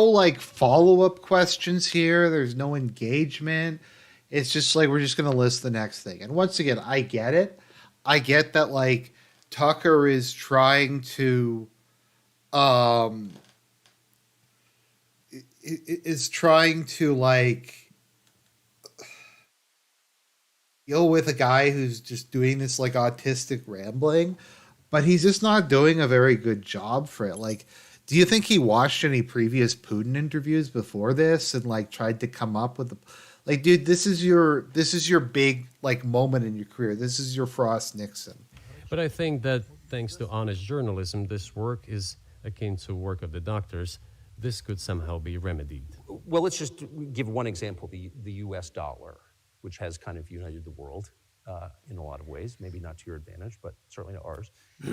like follow-up questions here. There's no engagement. It's just like we're just going to list the next thing. And once again, I get it. I get that like Tucker is trying to like deal with a guy who's just doing this like autistic rambling, but he's just not doing a very good job for it. Like, do you think he watched any previous Putin interviews before this and like tried to come up with like, dude, this is your big like moment in your career. This is your Frost Nixon. But I think that thanks to honest journalism, this work is akin to work of the doctors. This could somehow be remedied. Well, let's just give one example, the US dollar, which has kind of united the world in a lot of ways, maybe not to your advantage, but certainly to ours.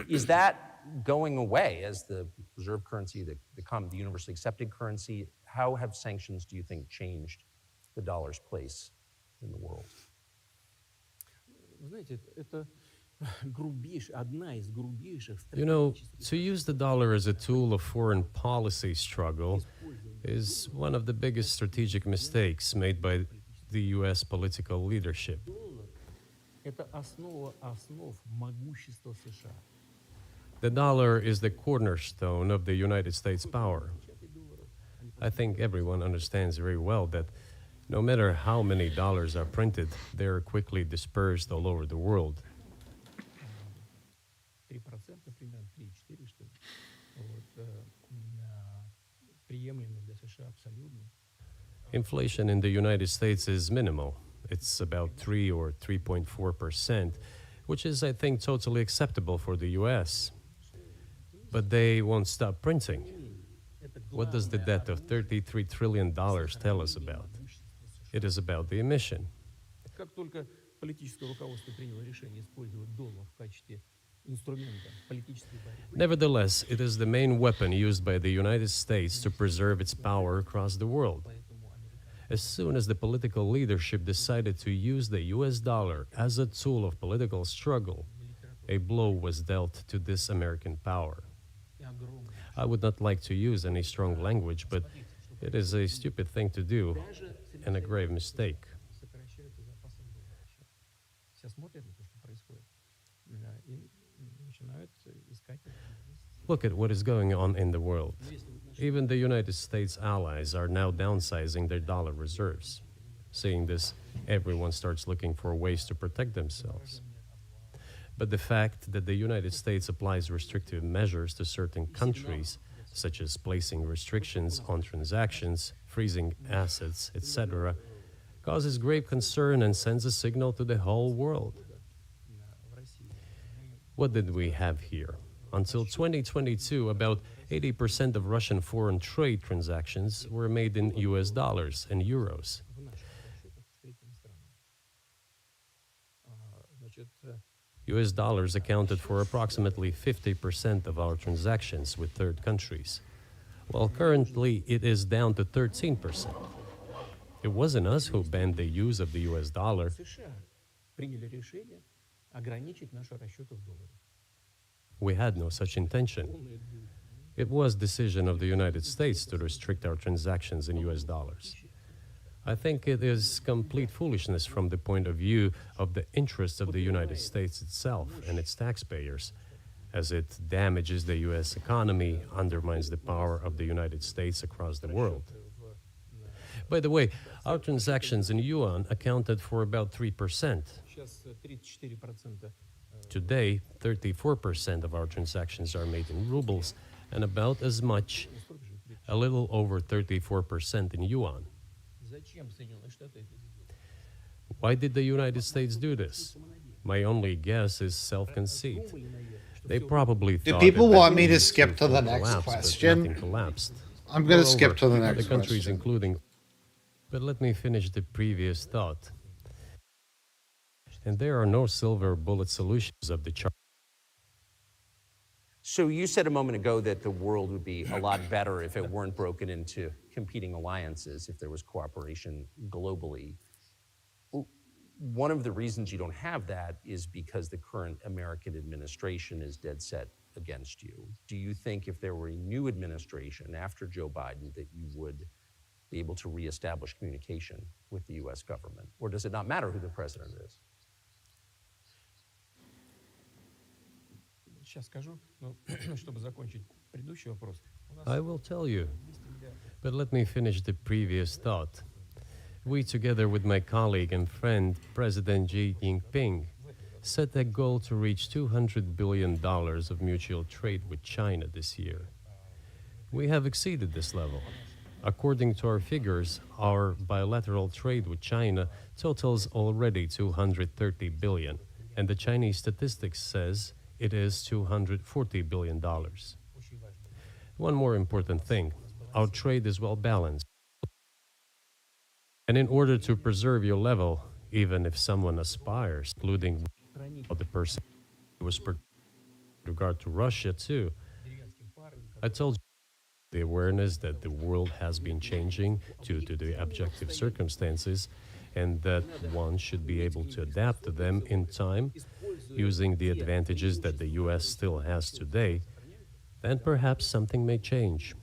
Is that going away as the reserve currency, the universally accepted currency? How have sanctions, do you think, changed the dollar's place in the world? Вы знаете, это одна из грубейших You know, стратегических to use the dollar as a tool of foreign policy struggle is one of the biggest strategic mistakes made by the US political leadership. это основа основ могущества США. The dollar is the cornerstone of the United States power. I think everyone understands very well that no matter how many dollars are printed, they are quickly dispersed all over the world. 3%, примерно 3-4, что ли. Вот, приемлемо для США абсолютно. Inflation in the United States is minimal. It's about 3 or 3.4%, which is, I think, totally acceptable for the US. But they won't stop printing. What does the debt of $33 trillion tell us about? It is about the emission. Как только политическое руководство приняло решение использовать доллар в качестве инструмента политической борьбы, Nevertheless, it is the main weapon used by the United States to preserve its power across the world. поэтому американцы As soon as the political leadership decided to use the US dollar as a tool of political struggle, a blow was dealt to this American power. и огромные. I would not like to use any strong language, but it is a stupid thing to do and a grave mistake. Сокращаются запасы доллара. Все смотрят на то, что происходит, и начинают искать возможность. Look at what is going on in the world. Even the United States allies are now downsizing their dollar reserves. Seeing this, everyone starts looking for ways to protect themselves. But the fact that the United States applies restrictive measures to certain countries, such as placing restrictions on transactions, freezing assets, etc., causes grave concern and sends a signal to the whole world. What did we have here? Until 2022, about 80% of Russian foreign trade transactions were made in US dollars and euros. US dollars accounted for approximately 50% of our transactions with third countries, while currently it is down to 13%. It wasn't us who banned the use of the US dollar. We had no such intention. It was decision of the United States to restrict our transactions in US dollars. I think it is complete foolishness from the point of view of the interests of the United States itself and its taxpayers, as it damages the US economy, undermines the power of the United States across the world. By the way, our transactions in yuan accounted for about 3%. Today, 34% of our transactions are made in rubles and about as much, a little over 34% in yuan. Why did the United States do this? My only guess is self-conceit. They probably thought people that want me to things skip would to the collapse, next but question? nothing collapsed. I'm going to skip Moreover, to the other next countries, question. including. But let me finish the previous thought. And there are no silver bullet solutions of the chart. So you said a moment ago that the world would be a lot better if it weren't broken into competing alliances, if there was cooperation globally. One of the reasons you don't have that is because the current American administration is dead set against you. Do you think if there were a new administration after Joe Biden that you would be able to reestablish communication with the US government? Or does it not matter who the president is? I will tell you. But let me finish the previous thought. We, together with my colleague and friend, President Xi Jinping, set a goal to reach $200 billion of mutual trade with China this year. We have exceeded this level. According to our figures, our bilateral trade with China totals already $230 billion, and the Chinese statistics says it is $240 billion. One more important thing, our trade is well balanced. And in order to preserve your level, even if someone aspires, including the person who was with regard to Russia too, I told you the awareness that the world has been changing due to the objective circumstances and that one should be able to adapt to them in time, using the advantages that the US still has today, then perhaps something may change.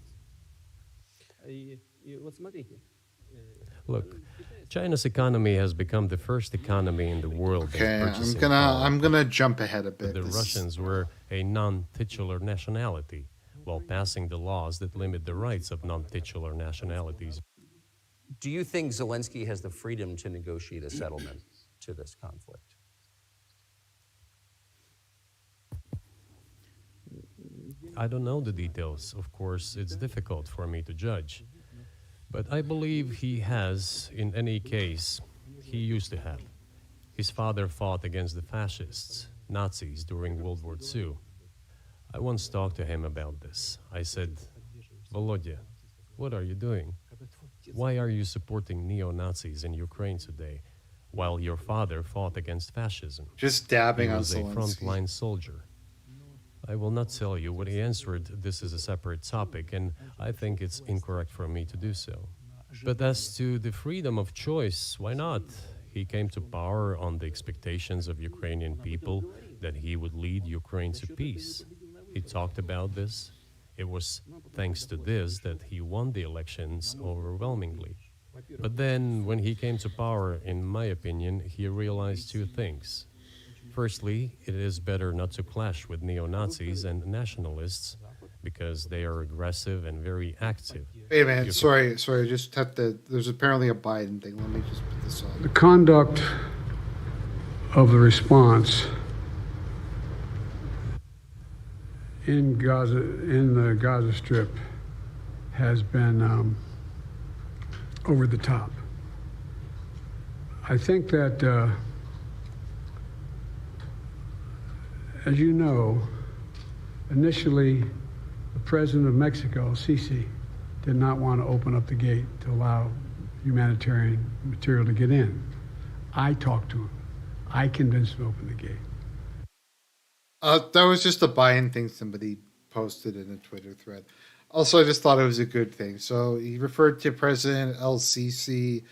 Look, China's economy has become the first economy in the world. Okay, that's purchasing power. I'm gonna jump ahead a bit. The Russians were a non-titular nationality, while passing the laws that limit the rights of non-titular nationalities. Do you think Zelenskyy has the freedom to negotiate a settlement to this conflict? I don't know the details. Of course, it's difficult for me to judge. But I believe he has, in any case, he used to have. His father fought against the fascists, Nazis, during World War II. I once talked to him about this. I said, Volodya, what are you doing? Why are you supporting neo-Nazis in Ukraine today, while your father fought against fascism? Just dabbing He on was a Zelenskyy. frontline soldier. I will not tell you what he answered. This is a separate topic, and I think it's incorrect for me to do so. But as to the freedom of choice, why not? He came to power on the expectations of Ukrainian people that he would lead Ukraine to peace. He talked about this. It was thanks to this that he won the elections overwhelmingly. But then, when he came to power, in my opinion, he realized two things. Firstly, it is better not to clash with neo-Nazis and nationalists because they are aggressive and very active. Wait a minute, sorry, just have to, there's apparently a Biden thing. Let me just put this on. The conduct of the response in Gaza, in the Gaza Strip, has been over the top. I think that, as you know, initially, the president of Mexico, Sisi, did not want to open up the gate to allow humanitarian material to get in. I talked to him. I convinced him to open the gate. That was just a Biden thing somebody posted in a Twitter thread. Also, I just thought it was a good thing. So he referred to President El Sisi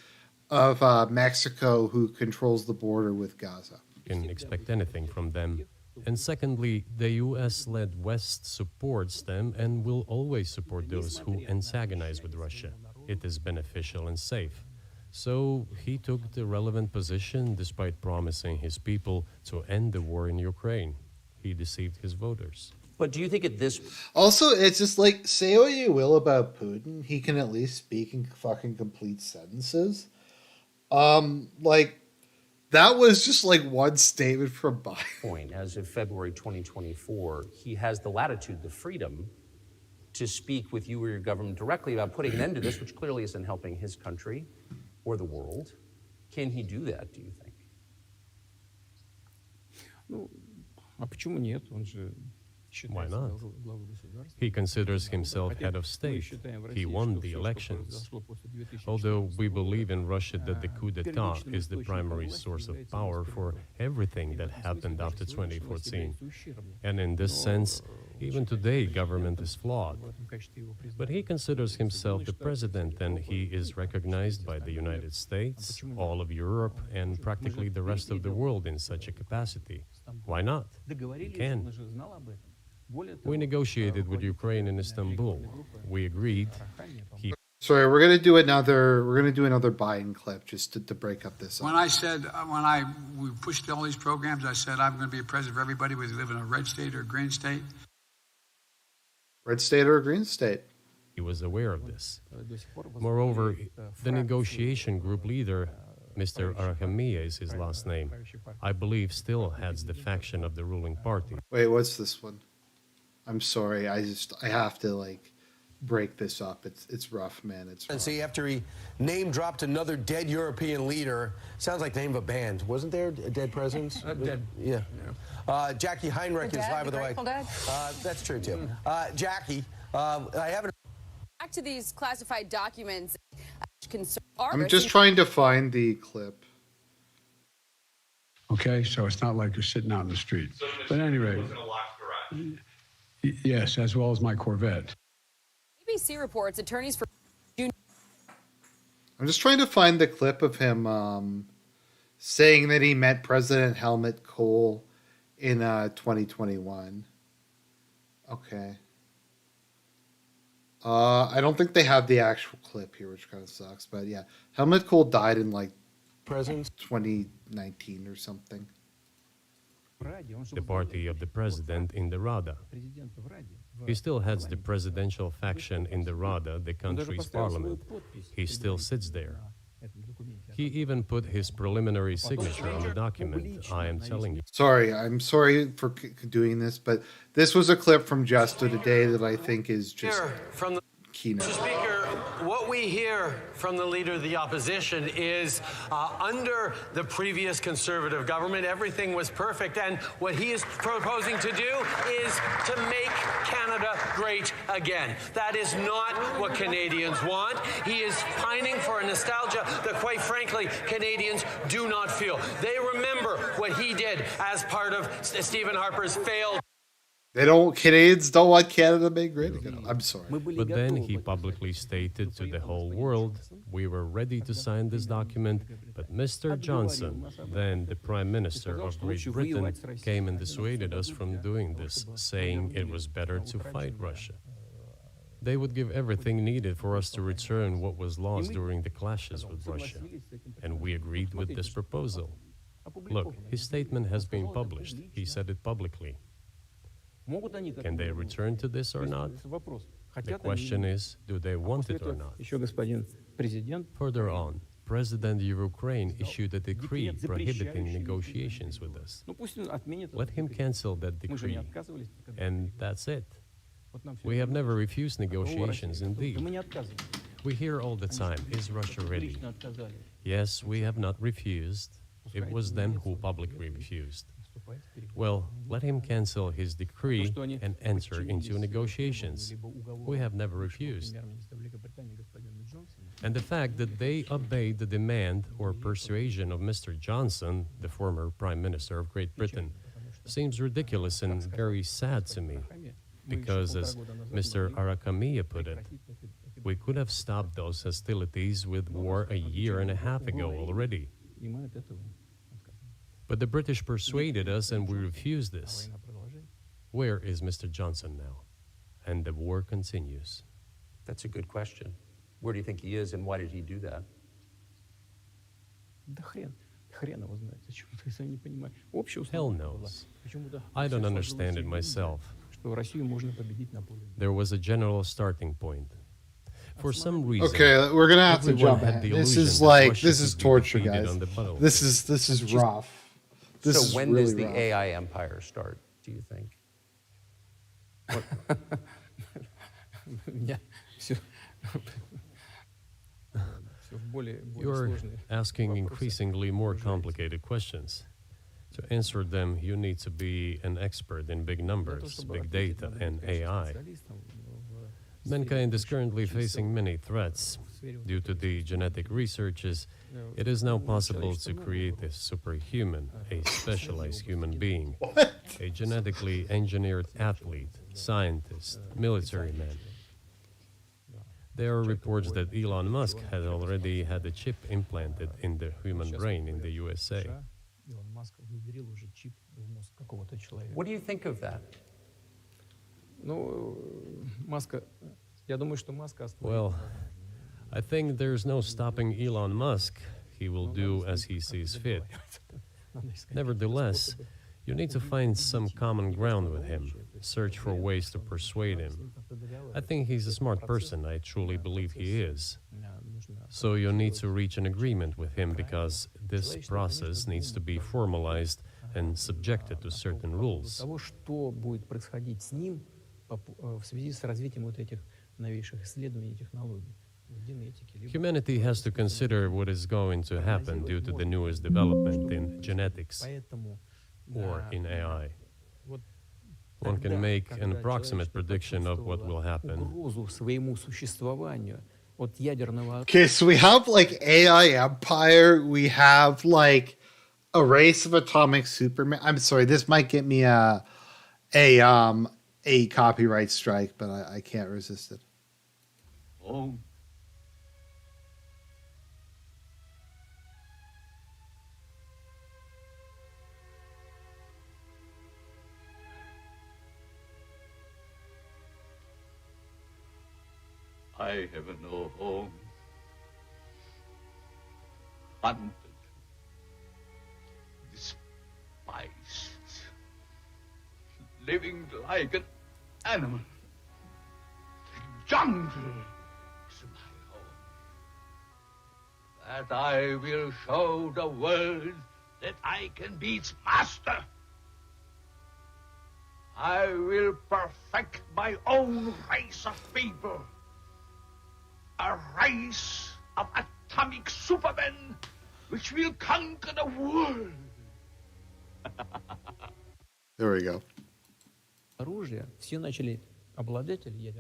of Mexico, who controls the border with Gaza. Can expect anything from them. And secondly, the US-led West supports them and will always support those who antagonize with Russia. It is beneficial and safe. So he took the relevant position despite promising his people to end the war in Ukraine. He deceived his voters. But do you think at this Also, it's just like, say what you will about Putin, he can at least speak in fucking complete sentences. Like, that was just like one statement from Biden. point, as of February 2024, he has the latitude, the freedom to speak with you or your government directly about putting an end to this, which clearly isn't helping his country or the world. Can he do that, do you think? Ну, а почему нет? Он же Why считается not? главой государства. He considers himself head of Мы state. считаем в He России, won что the всё, что elections. произошло после 2014 Although we года, believe in Russia that the coup d'etat первичным is the источником primary власти source of является power Москва. for everything И в that этом смысле happened даже after сегодняшняя власть 2014. является ущербной. And in this sense, even today, government is flawed. В этом качестве его But he признали. considers himself the president, and he is recognized by the United States, all of Europe, and practically the rest of the world in such a capacity. Why not? He Договорились, can. он же знал об этом. Более We того, negotiated with Ukraine in Istanbul. We agreed. He Sorry, we're gonna do another Biden clip just to break up this. When I said, we pushed all these programs, I said I'm going to be a president for everybody, whether you live in a red state or a green state. Red state or a green state? He was aware of this. до сих пор Moreover, возглавляет, the negotiation group leader, Mr. Arhamia is his last name, I believe still heads the faction of the ruling party. Wait, what's this one? I'm sorry, I have to like break this up. It's rough, man. It's rough. And see, after he name-dropped another dead European leader, sounds like the name of a band. Wasn't there dead presidents? Dead. Yeah. Jackie Heinrich is live, by the way. Grateful Dead? That's true, too. Jackie, I haven't... Back to these classified documents. I'm just trying to find the clip. Okay, so it's not like you're sitting out in the street. But anyway, yes, as well as my Corvette. ABC reports attorneys for I'm just trying to find the clip of him saying that he met President Helmut Kohl in 2021. Okay. I don't think they have the actual clip here, which kind of sucks. But yeah, Helmut Kohl died in like Presidents? 2019 or something. в Раде, он же The party of the president in the Rada. президент в Раде. He still heads the presidential faction in the Rada, the Он даже country's поставил свою parliament. подпись He still sits there. на этом документе. He even put his preliminary signature on the document, I am telling you. Sorry, I'm sorry for doing this, but this was a clip from Justo today that I think is just From the keynote. Mr. Speaker, what we hear from the leader of the opposition is under the previous conservative government, everything was perfect. And what he is proposing to do is to make Canada great again. That is not what Canadians want. He is pining for a nostalgia that, quite frankly, Canadians do not feel. They remember what he did as part of Stephen Harper's failed. Canadians don't want Canada made great again. I'm sorry. Мы были But then готовы he подписать. publicly stated to the whole world, we were ready to sign this document, but Mr. Johnson, then the Prime Minister of Great Britain, came and dissuaded us from doing this, saying it was better to fight Russia. They would give everything needed for us to return what was lost during the clashes with Russia. And we agreed with this proposal. Look, his statement has been published. He said it publicly. Могут они к Can этому they вернуться? return to this or not? Это вопрос. The Хотят они question или нет? is, do they want После it or этого not? еще господин президент Further on, President of Ukraine issued a decree prohibiting negotiations with us. ну пусть он отменит Let этот him декрет. cancel that Мы же не decree, отказывались никогда. and that's it. Вот нам всё We have это never refused договор negotiations, России. Да мы indeed. не отказываем. We hear all the time, is Russia ready? Yes, we have not refused. It was them who publicly refused. Well, let him cancel his decree and enter into negotiations. We have never refused. And the fact that they obeyed the demand or persuasion of Mr. Johnson, the former Prime Minister of Great Britain, seems ridiculous and very sad to me. Because, as Mr. Arakamiya put it, we could have stopped those hostilities with war a year and a half ago already. But the British persuaded us and we refused this. Where is Mr. Johnson now? And the war continues. That's a good question. Where do you think he is and why did he do that? Hell knows. I don't understand it myself. There was a general starting point. For some reason, Okay, we're gonna have to everyone jump had ahead. the This illusion is that like Russia this is could be torture, defeated guys. on the battlefield. This is rough. This So is when really does the rough. AI empire start, do you think? You're asking increasingly more complicated questions. To answer them, you need to be an expert in big numbers, big data, and AI. Mankind is currently facing many threats. Due to the genetic researches, it is now possible to create a superhuman, a specialized human being, a genetically engineered athlete, scientist, military man. There are reports that Elon Musk had already had a chip implanted in the human brain in the USA. What do you think of that? Well, I think there's no stopping Elon Musk. He will do as he sees fit. Nevertheless, you need to find some common ground with him, search for ways to persuade him. I think he's a smart person, I truly believe he is. So you need to reach an agreement with him because this process needs to be formalized and subjected to certain rules. Humanity has to consider what is going to happen due to the newest development in genetics or in AI. One can make an approximate prediction of what will happen. Okay, so we have like AI empire. We have like a race of atomic Superman. I'm sorry, this might get me a copyright strike, but I can't resist it. Oh. I have no home. Hunted. Despised. Living like an animal. The jungle is my home. That I will show the world that I can be its master. I will perfect my own race of people. A race of atomic supermen which will conquer the world. There we go.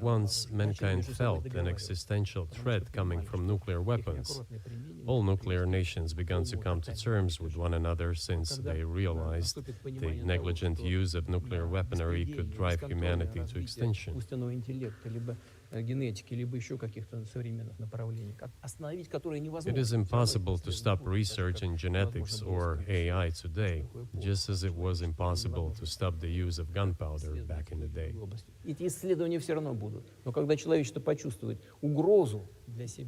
Once mankind felt an existential threat coming from nuclear weapons, all nuclear nations began to come to terms with one another since they realized the negligent use of nuclear weaponry could drive humanity to extinction. It is impossible to stop research in genetics or AI today, just as it was impossible to stop the use of gunpowder back in the day.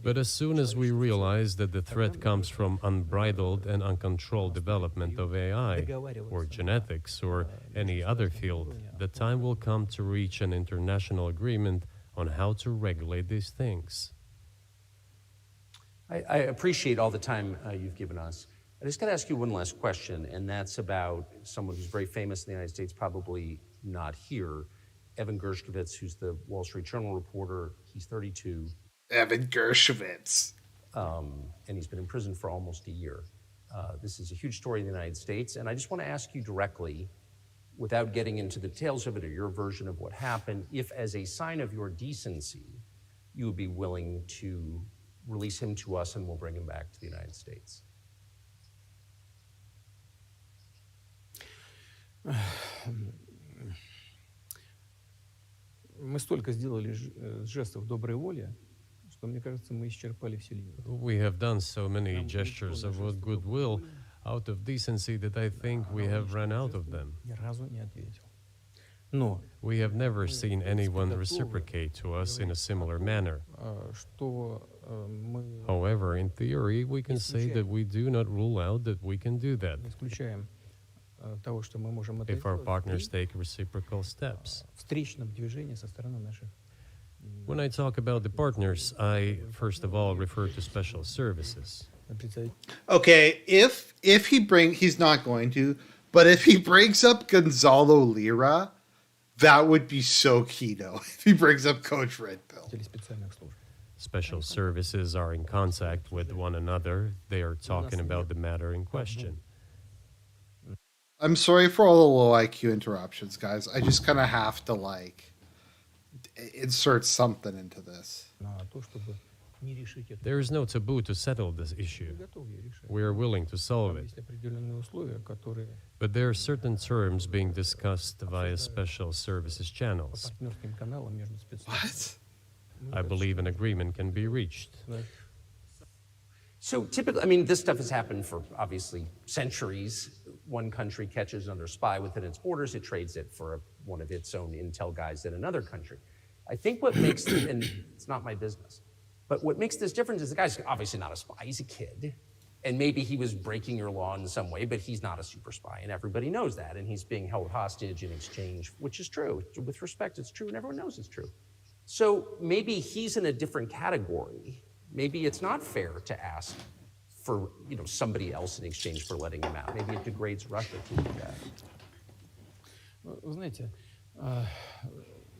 But as soon as we realize that the threat comes from unbridled and uncontrolled development of AI, or genetics, or any other field, the time will come to reach an international agreement on how to regulate these things. I appreciate all the time you've given us. I just got to ask you one last question, and that's about someone who's very famous in the United States, probably not here, Evan Gershkovich, who's the Wall Street Journal reporter. He's 32. Evan Gershkovich. And he's been in prison for almost a year. This is a huge story in the United States, and I just want to ask you directly, without getting into the details of it or your version of what happened, if as a sign of your decency, you would be willing to release him to us and we'll bring him back to the United States. Мы столько сделали жестов доброй воли, что, мне кажется, мы исчерпали все лимиты. We have done so many gestures of goodwill out of decency that I think we have run out of them. Ни разу не ответил. Но We have never seen anyone reciprocate to us in a similar manner. что мы However, in theory, we can say that we do not rule out that we can do that исключаем того, что мы можем это if our сделать partners при take reciprocal steps. встречном движении со стороны наших. When I talk about the partners, I first of all refer to special services. Okay, if he's not going to, but if he brings up Gonzalo Lira, that would be so keto. If he brings up Coach Red Pill. Special services are in contact with one another. They are talking about the matter in question. I'm sorry for all the low IQ interruptions, guys. I just kind of have to insert something into this. There is no taboo to settle this issue. We are willing to solve it. But there are certain terms being discussed via special services channels. What? I believe an agreement can be reached. So typically, I mean, this stuff has happened for obviously centuries. One country catches another spy within its borders, it trades it for one of its own intel guys in another country. I think what makes, and it's not my business, but what makes this different is the guy's obviously not a spy, he's a kid. And maybe he was breaking your law in some way, but he's not a super spy, and everybody knows that, and he's being held hostage in exchange, which is true. With respect, it's true, and everyone knows it's true. So maybe he's in a different category. Maybe it's not fair to ask for somebody else in exchange for letting him out. Maybe it degrades Russia to do that. Вы знаете,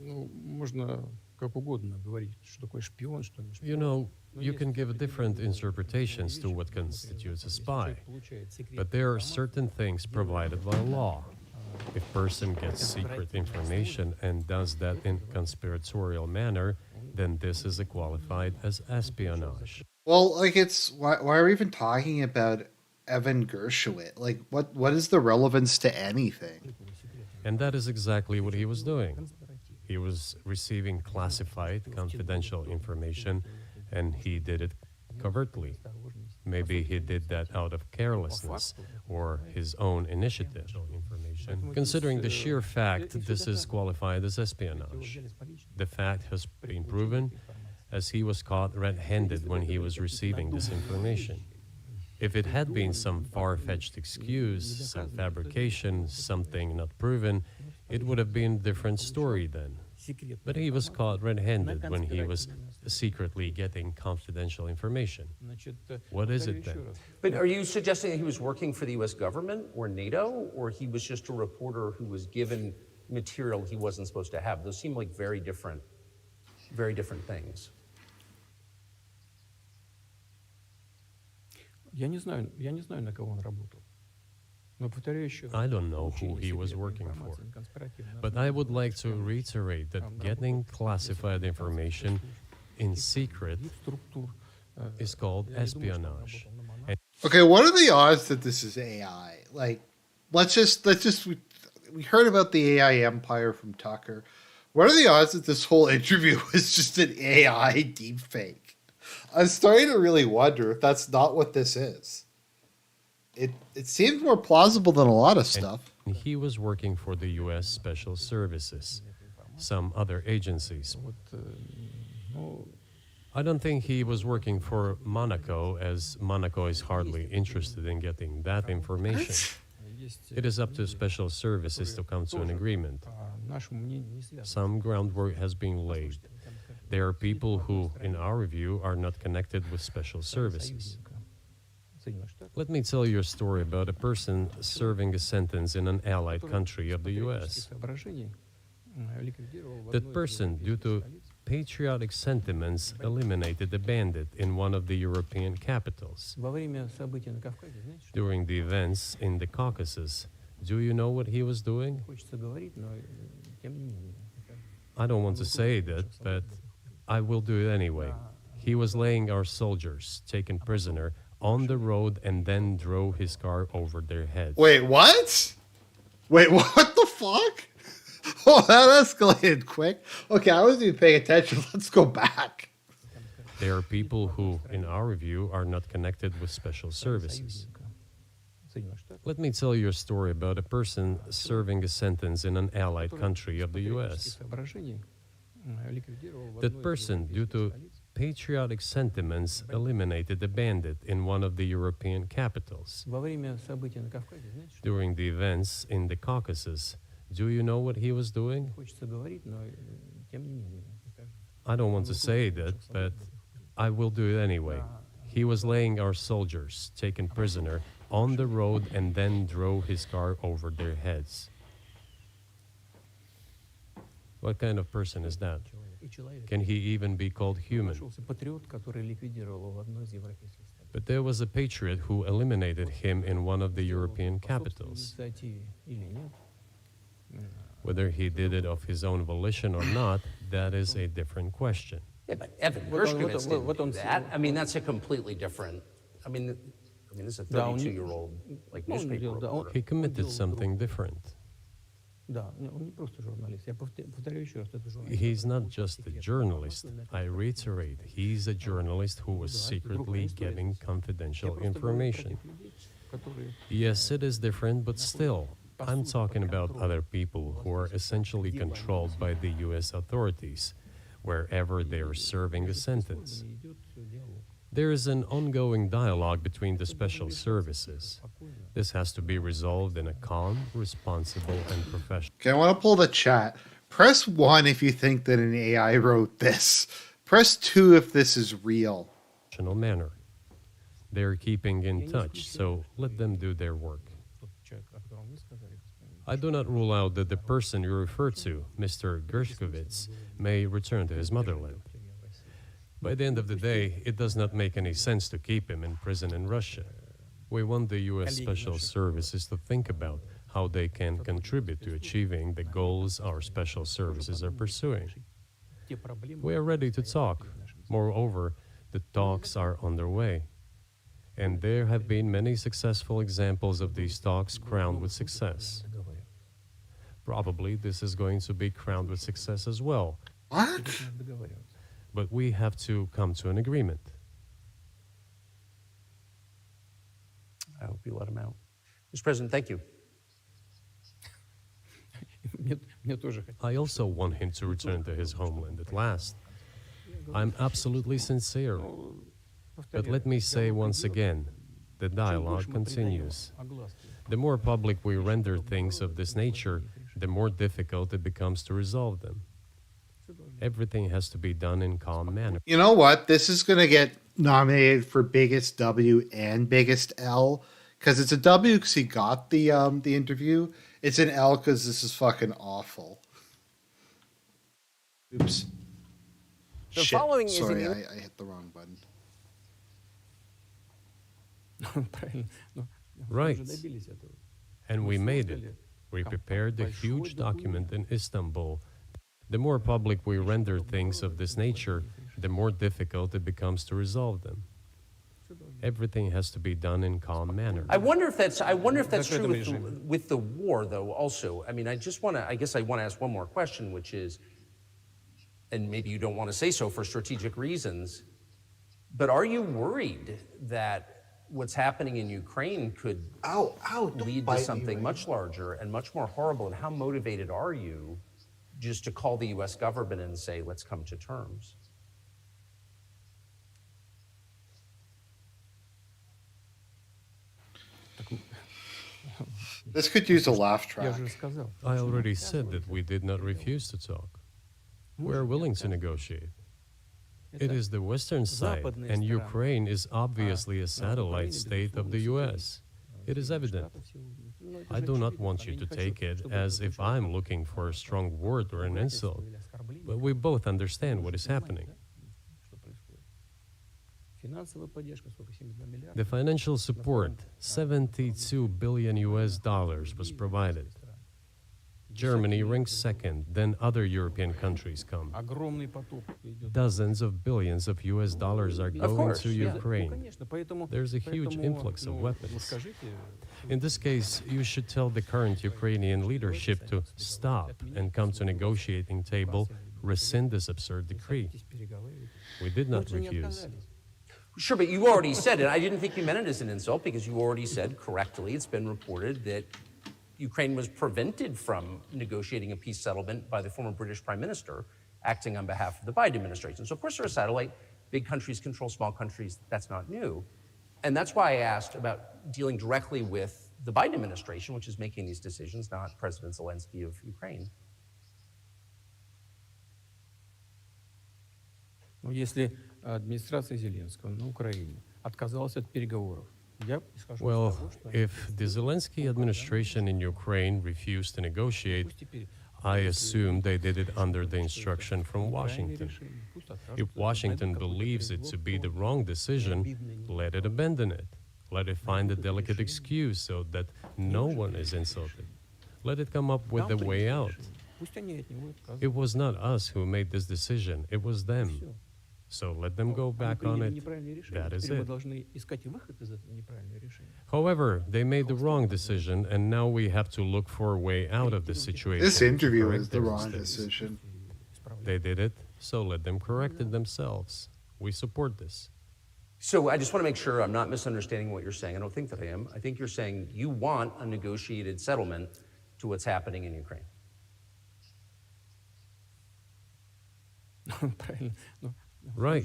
можно как угодно говорить, что такое шпион, что не шпион. You know, you can give different interpretations to what constitutes a spy, but there are certain things provided by law. If a person gets secret information and does that in a conspiratorial manner, then this is qualified as espionage. Well, why are we even talking about Evan Gershkovich? What is the relevance to anything? And that is exactly what he was doing. He was receiving classified, confidential information, and he did it covertly. Maybe he did that out of carelessness or his own initiative. Considering the sheer fact that this is qualified as espionage, the fact has been proven as he was caught red-handed when he was receiving this information. If it had been some far-fetched excuse, some fabrication, something not proven, it would have been a different story then. But he was caught red-handed when he was secretly getting confidential information. What is it then? But are you suggesting that he was working for the U.S. government or NATO, or he was just a reporter who was given material he wasn't supposed to have? Those seem like very different things. Я не знаю, на кого он работал. Но повторяю еще. I don't know who he was working for, but I would like to reiterate that getting classified information in secret is called espionage. Okay, what are the odds that this is AI? We heard about the AI empire from Tucker. What are the odds that this whole interview was just an AI deepfake? I'm starting to really wonder if that's not what this is. It seems more plausible than a lot of stuff. And he was working for the U.S. Special Services, some other agencies. I don't think he was working for Monaco, as Monaco is hardly interested in getting that information. It is up to Special Services to come to an agreement. Some groundwork has been laid. There are people who, in our view, are not connected with Special Services. Let me tell you a story about a person serving a sentence in an allied country of the U.S. That person, due to patriotic sentiments eliminated a bandit in one of the European capitals. Во время событий на Кавказе, знаете, что During the events in the Caucasus, do you know what he was doing? хочется говорить, но тем не менее. I don't want to say that, but I will do it anyway. He was laying our soldiers, taken prisoner, on the road and then drove his car over their heads. Wait, what? Wait, what the fuck? Oh, that escalated quick. Okay, I wasn't even paying attention. Let's go back. There are people who, in our view, are not connected with special services. Let me tell you a story about a person serving a sentence in an allied country of the US. That person, due to patriotic sentiments, eliminated a bandit in one of the European capitals. Во время событий на Кавказе, знаете, что During the events in the Caucasus, do you know what he was doing? хочется говорить, но тем не менее. I don't want to say that, but I will do it anyway. He was laying our soldiers, taken prisoner, on the road and then drove his car over their heads. What kind of person is that? И человек Can he even be called human? нашелся патриот, который ликвидировал его в одной из европейских столиц. But there was a patriot who eliminated him in one of the European capitals. Инициативе или нет, Whether he did it of his own volition or not, that is a different question. Yeah, but Evan Вот он- Gershkovich didn't вот он- do that. I mean, that's a completely different. I mean, this is a Да, он не- 32-year-old like Ну, он newspaper делал- да, он- reporter. He committed делал something другое. different. Да, он не просто журналист. Я повторю еще раз, это журналист. He's not который just a секретную journalist. информацию I reiterate, he's a journalist who was secretly getting Я confidential просто говорю про information. тех людей, которые Yes, it is different, but still, I'm talking about other people who are essentially controlled by the US authorities, wherever they are serving a sentence. идет диалог. There is an ongoing dialogue between the special services. This has to be resolved in a calm, responsible, and professional Okay, I want to pull the chat. Press 1 if you think that an AI wrote this. Press 2 if this is real. manner. They're keeping in touch, so let them do their work. Тот человек, о котором вы сказали, господин, I do not rule out that the person you refer to, Mr. Gershkovich, may return to his motherland. By the end of the day, it does not make any sense to keep him in prison in Russia. We want the U.S. Special Services to think about how they can contribute to achieving the goals our special services are pursuing. те проблемы, We are ready to talk. Moreover, the talks are underway. And there have been many successful examples of these talks crowned with success. договорят. Probably this is going to be crowned with success as well, What? Договариваться. but we have to come to an agreement. I hope you let him out. Mr. President, thank you. Мне тоже хотелось. I also want him to return to his homeland at last. I'm absolutely sincere, but let me say once again, the dialogue continues. The more public we render things of this nature, the more difficult it becomes to resolve them. Everything has to be done in calm manner. You know what? This is going to get nominated for biggest W and biggest L because it's a W because he got the interview. It's an L because this is fucking awful. Oops. The Shit. following is Sorry, an I hit the wrong button. Правильно. Но Right. мы уже добились этого. And we made it. We prepared a huge document in Istanbul. The more public we render things of this nature, the more difficult it becomes to resolve them. Everything has to be done in calm manner. I wonder if that's true Закрытом with the war, though. Also, I mean, I guess I want to ask one more question, which is, and maybe you don't want to say so for strategic reasons, but are you worried that what's happening in Ukraine could Ow, don't lead to bite me something right much larger and much more horrible? And how motivated are you just to call the U.S. government and say, let's come to terms? This could use a laugh Я track. уже сказал. I already said that we did not refuse to talk. We are willing to negotiate. It is the Western side, and Ukraine is obviously a satellite state of the US. It is evident. I do not want you to take it as if I'm looking for a strong word or an insult. But we both understand what is happening. The financial support, 72 billion US dollars, was provided. Germany ranks second, then other European countries come. Dozens of billions of US dollars are going to Ukraine. There's a huge influx of weapons. In this case, you should tell the current Ukrainian leadership to stop and come to a negotiating table, rescind this absurd decree. We did not refuse. Sure, but you already said it. I didn't think you meant it as an insult because you already said correctly, it's been reported that Ukraine was prevented from negotiating a peace settlement by the former British Prime Minister acting on behalf of the Biden administration. So of course they're a satellite. Big countries control small countries. That's not new. And that's why I asked about dealing directly with the Biden administration, which is making these decisions, not President Zelenskyy of Ukraine. Если администрация Зеленского на Украине отказалась от переговоров, well, if the Zelenskyy administration in Ukraine refused to negotiate, I assume they did it under the instruction from Washington. If Washington believes it to be the wrong decision, let it abandon it. Let it find a delicate excuse so that no one is insulted. Let it come up with a way out. It was not us who made this decision, it was them. So let them go back on it. That is it. However, they made the wrong decision, and now we have to look for a way out of the situation. This interview is the wrong decision. They did it, so let them correct it themselves. We support this. So I just want to make sure I'm not misunderstanding what you're saying. I don't think that I am. I think you're saying you want a negotiated settlement to what's happening in Ukraine. Right.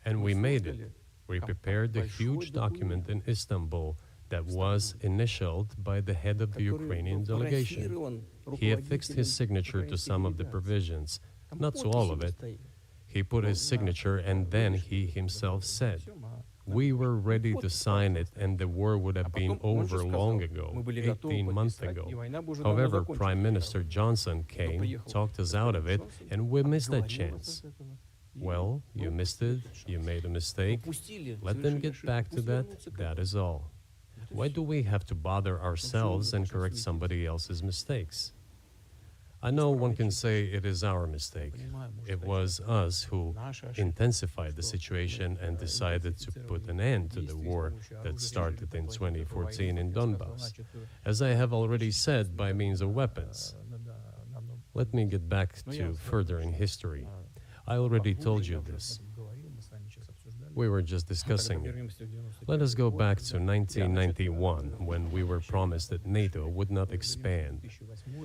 And we made it. We prepared a huge document in Istanbul that was initialed by the head of the Ukrainian delegation. He affixed his signature to some of the provisions, not to all of it. He put his signature and then he himself said, we were ready to sign it and the war would have been over long ago, 18 months ago. However, Prime Minister Johnson came, talked us out of it, and we missed that chance. Well, you missed it, you made a mistake. Let them get back to that, that is all. Why do we have to bother ourselves and correct somebody else's mistakes? I know one can say it is our mistake. It was us who intensified the situation and decided to put an end to the war that started in 2014 in Donbas, as I have already said, by means of weapons. Let me get back to further in history. I already told you this. We were just discussing it. Let us go back to 1991, when we were promised that NATO would not expand,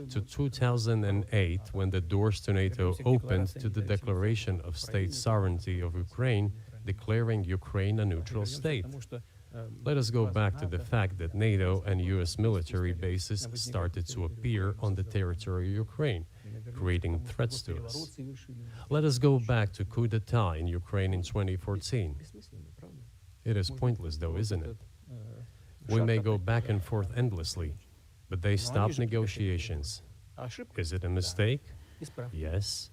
to 2008, when the doors to NATO opened to the declaration of state sovereignty of Ukraine, declaring Ukraine a neutral state. Let us go back to the fact that NATO and US military bases started to appear on the territory of Ukraine, creating threats to us. Let us go back to coup d'etat in Ukraine in 2014. It is pointless though, isn't it? We may go back and forth endlessly, but they stopped negotiations. Is it a mistake? Yes.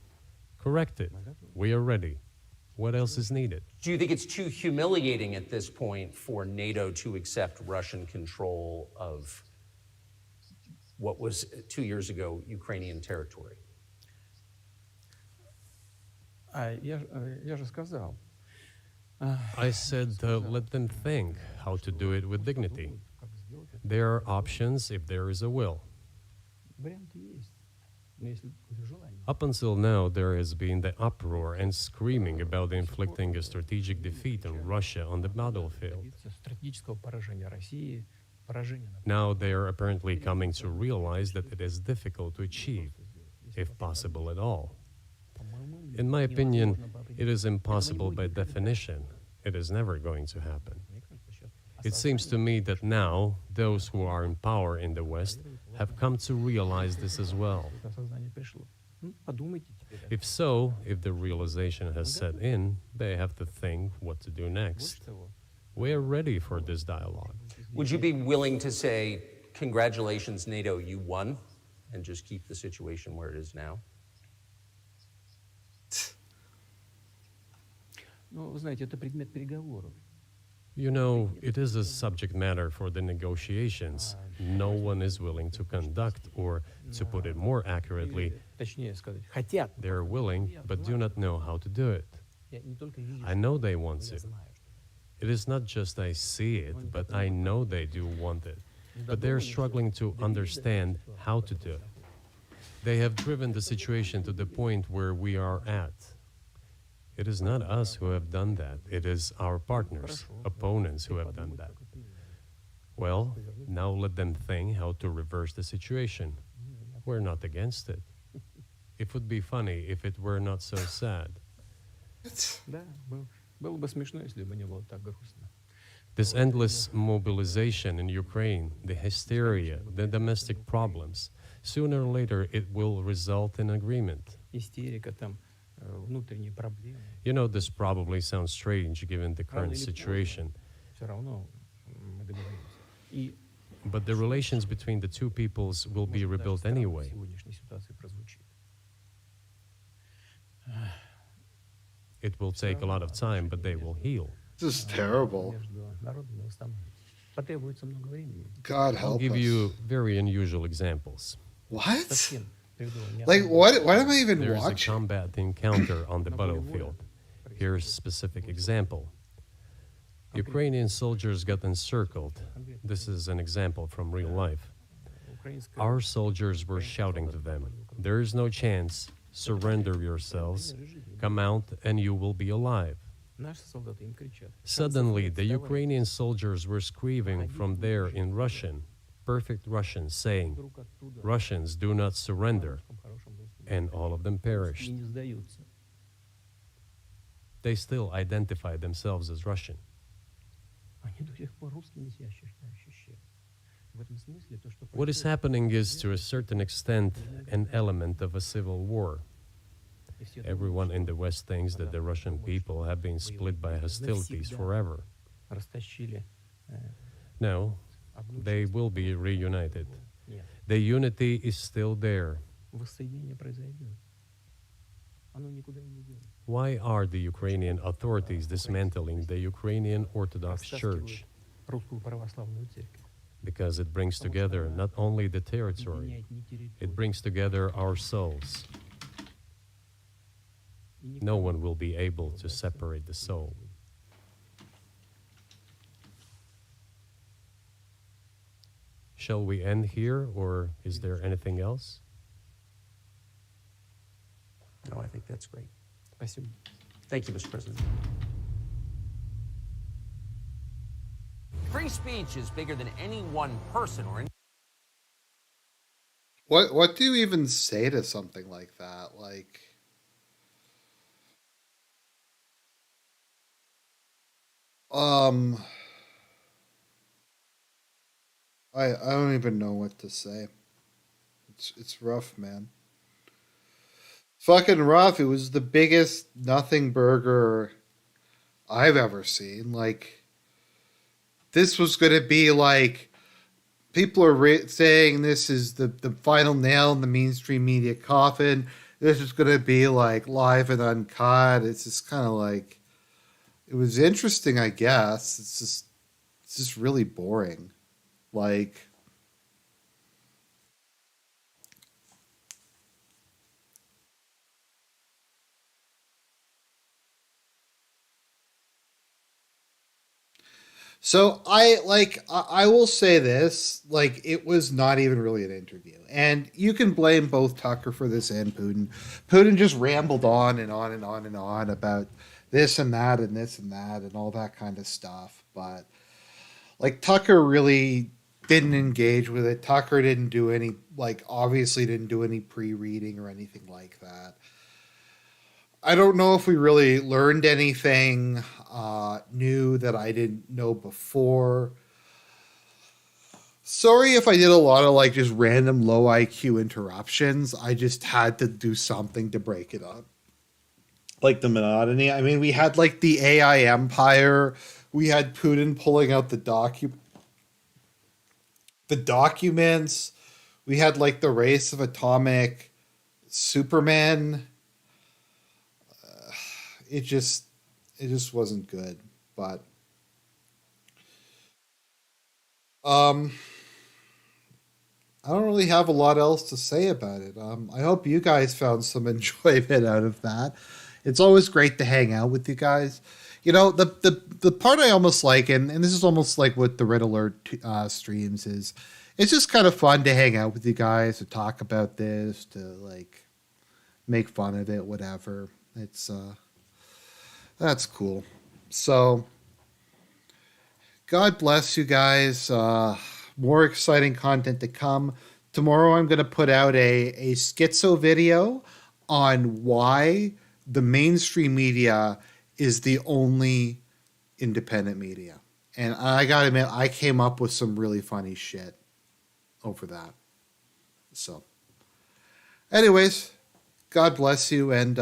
Correct it. We are ready. What else is needed? Do you think it's too humiliating at this point for NATO to accept Russian control of what was 2 years ago Ukrainian territory? Я же сказал. I said let them think how to do it with dignity. There are options if there is a will. Up until now, there has been the uproar and screaming about inflicting a strategic defeat on Russia on the battlefield. Now they are apparently coming to realize that it is difficult to achieve, if possible at all. In my opinion, it is impossible by definition. It is never going to happen. It seems to me that now, those who are in power in the West have come to realize this as well. If so, if the realization has set in, they have to think what to do next. We are ready for this dialogue. Would you be willing to say, congratulations, NATO, you won, and just keep the situation where it is now? Ну, вы знаете, это предмет переговоров. You know, it is a subject matter for the negotiations. No one is willing to conduct, or to put it more accurately, Точнее сказать, хотят. they're willing but do not know how to do it. Я не только вижу, I know they want to. It is not just I see it, but I know they do want it. But they're struggling to understand how to do it. They have driven the situation to the point where we are at. It is not us who have done that. It is our partners, opponents who have done that. Well, now let them think how to reverse the situation. We're not against it. It would be funny if it were not so sad. Да, было бы смешно, если бы не было так грустно. This endless mobilization in Ukraine, the hysteria, the domestic problems, sooner or later it will result in agreement. Истерика, там, внутренние проблемы. You know, this probably sounds strange given the Рано current или situation, поздно всё равно мы договоримся. И but the relations between the two peoples will be может, даже rebuilt странно в anyway. сегодняшней ситуации прозвучит. It will take a lot of time, but they will heal. This is terrible. Между народами восстановится. Потребуется много времени. God I'll help give us. you very unusual examples. What? Совсем приведу Like неожиданный what am I even There is a watching? combat encounter on the battlefield. Here's a specific example. Ukrainian soldiers got encircled. This is an example from real life. украинская Our soldiers were shouting to them, "There is no chance. Surrender yourselves. Come out and you will be alive." Наши солдаты им кричат. Suddenly, the Ukrainian soldiers were screaming from there in Russian, perfect Russian, saying, Вдруг оттуда "Russians, do not surrender." в хорошем русском And all of them и perished. не сдаются. They still identify themselves as Russian. Они до сих пор русскими себя ощущают. В этом смысле то, что What is happening is, to a certain extent, an element of a civil war. Everyone in the West thinks that the Russian people have been split by hostilities forever. растащили No, одну they часть. will be reunited. Нет, The unity is still there. воссоединение произойдет. Оно никуда и не денется. Why are the Ukrainian authorities dismantling the Ukrainian Orthodox Church? Растаскивают русскую православную церковь. Because it brings together not only the territory, Объединяет не территорию. it brings together our souls. И никто No one will be able to separate the soul. Shall we end here, or is there anything else? No, I think that's great. Спасибо. Thank you, Mr. President. Free speech is bigger than any one person or any What do you even say to something like that? Like I don't even know what to say. It's rough, man. Fucking rough. It was the biggest nothing burger I've ever seen. Like, this was going to be like, people are saying this is the final nail in the mainstream media coffin. This is going to be like live and uncut. It's just kind of like, it was interesting, I guess. It's just really boring. Like, so I will say this, like, it was not even really an interview. And you can blame both Tucker for this and Putin. Putin just rambled on and on and on and on about this and that and this and that and all that kind of stuff. But like, Tucker really didn't engage with it. Tucker didn't do any, like, obviously didn't do any pre-reading or anything like that. I don't know if we really learned anything new that I didn't know before. Sorry if I did a lot of like just random low IQ interruptions. I just had to do something to break it up. Like the monotony. I mean, we had like the AI empire. We had Putin pulling out the documents. We had like the race of atomic Superman. It just, It just wasn't good. But I don't really have a lot else to say about it. I hope you guys found some enjoyment out of that. It's always great to hang out with you guys. You know, the part I almost like, and this is almost like what the Red Alert streams is, it's just kind of fun to hang out with you guys, to talk about this, to like make fun of it, whatever. It's that's cool. So God bless you guys. More exciting content to come. Tomorrow I'm going to put out a schizo video on why the mainstream media is the only independent media. And I got to admit, I came up with some really funny shit over that. So anyways, God bless you, and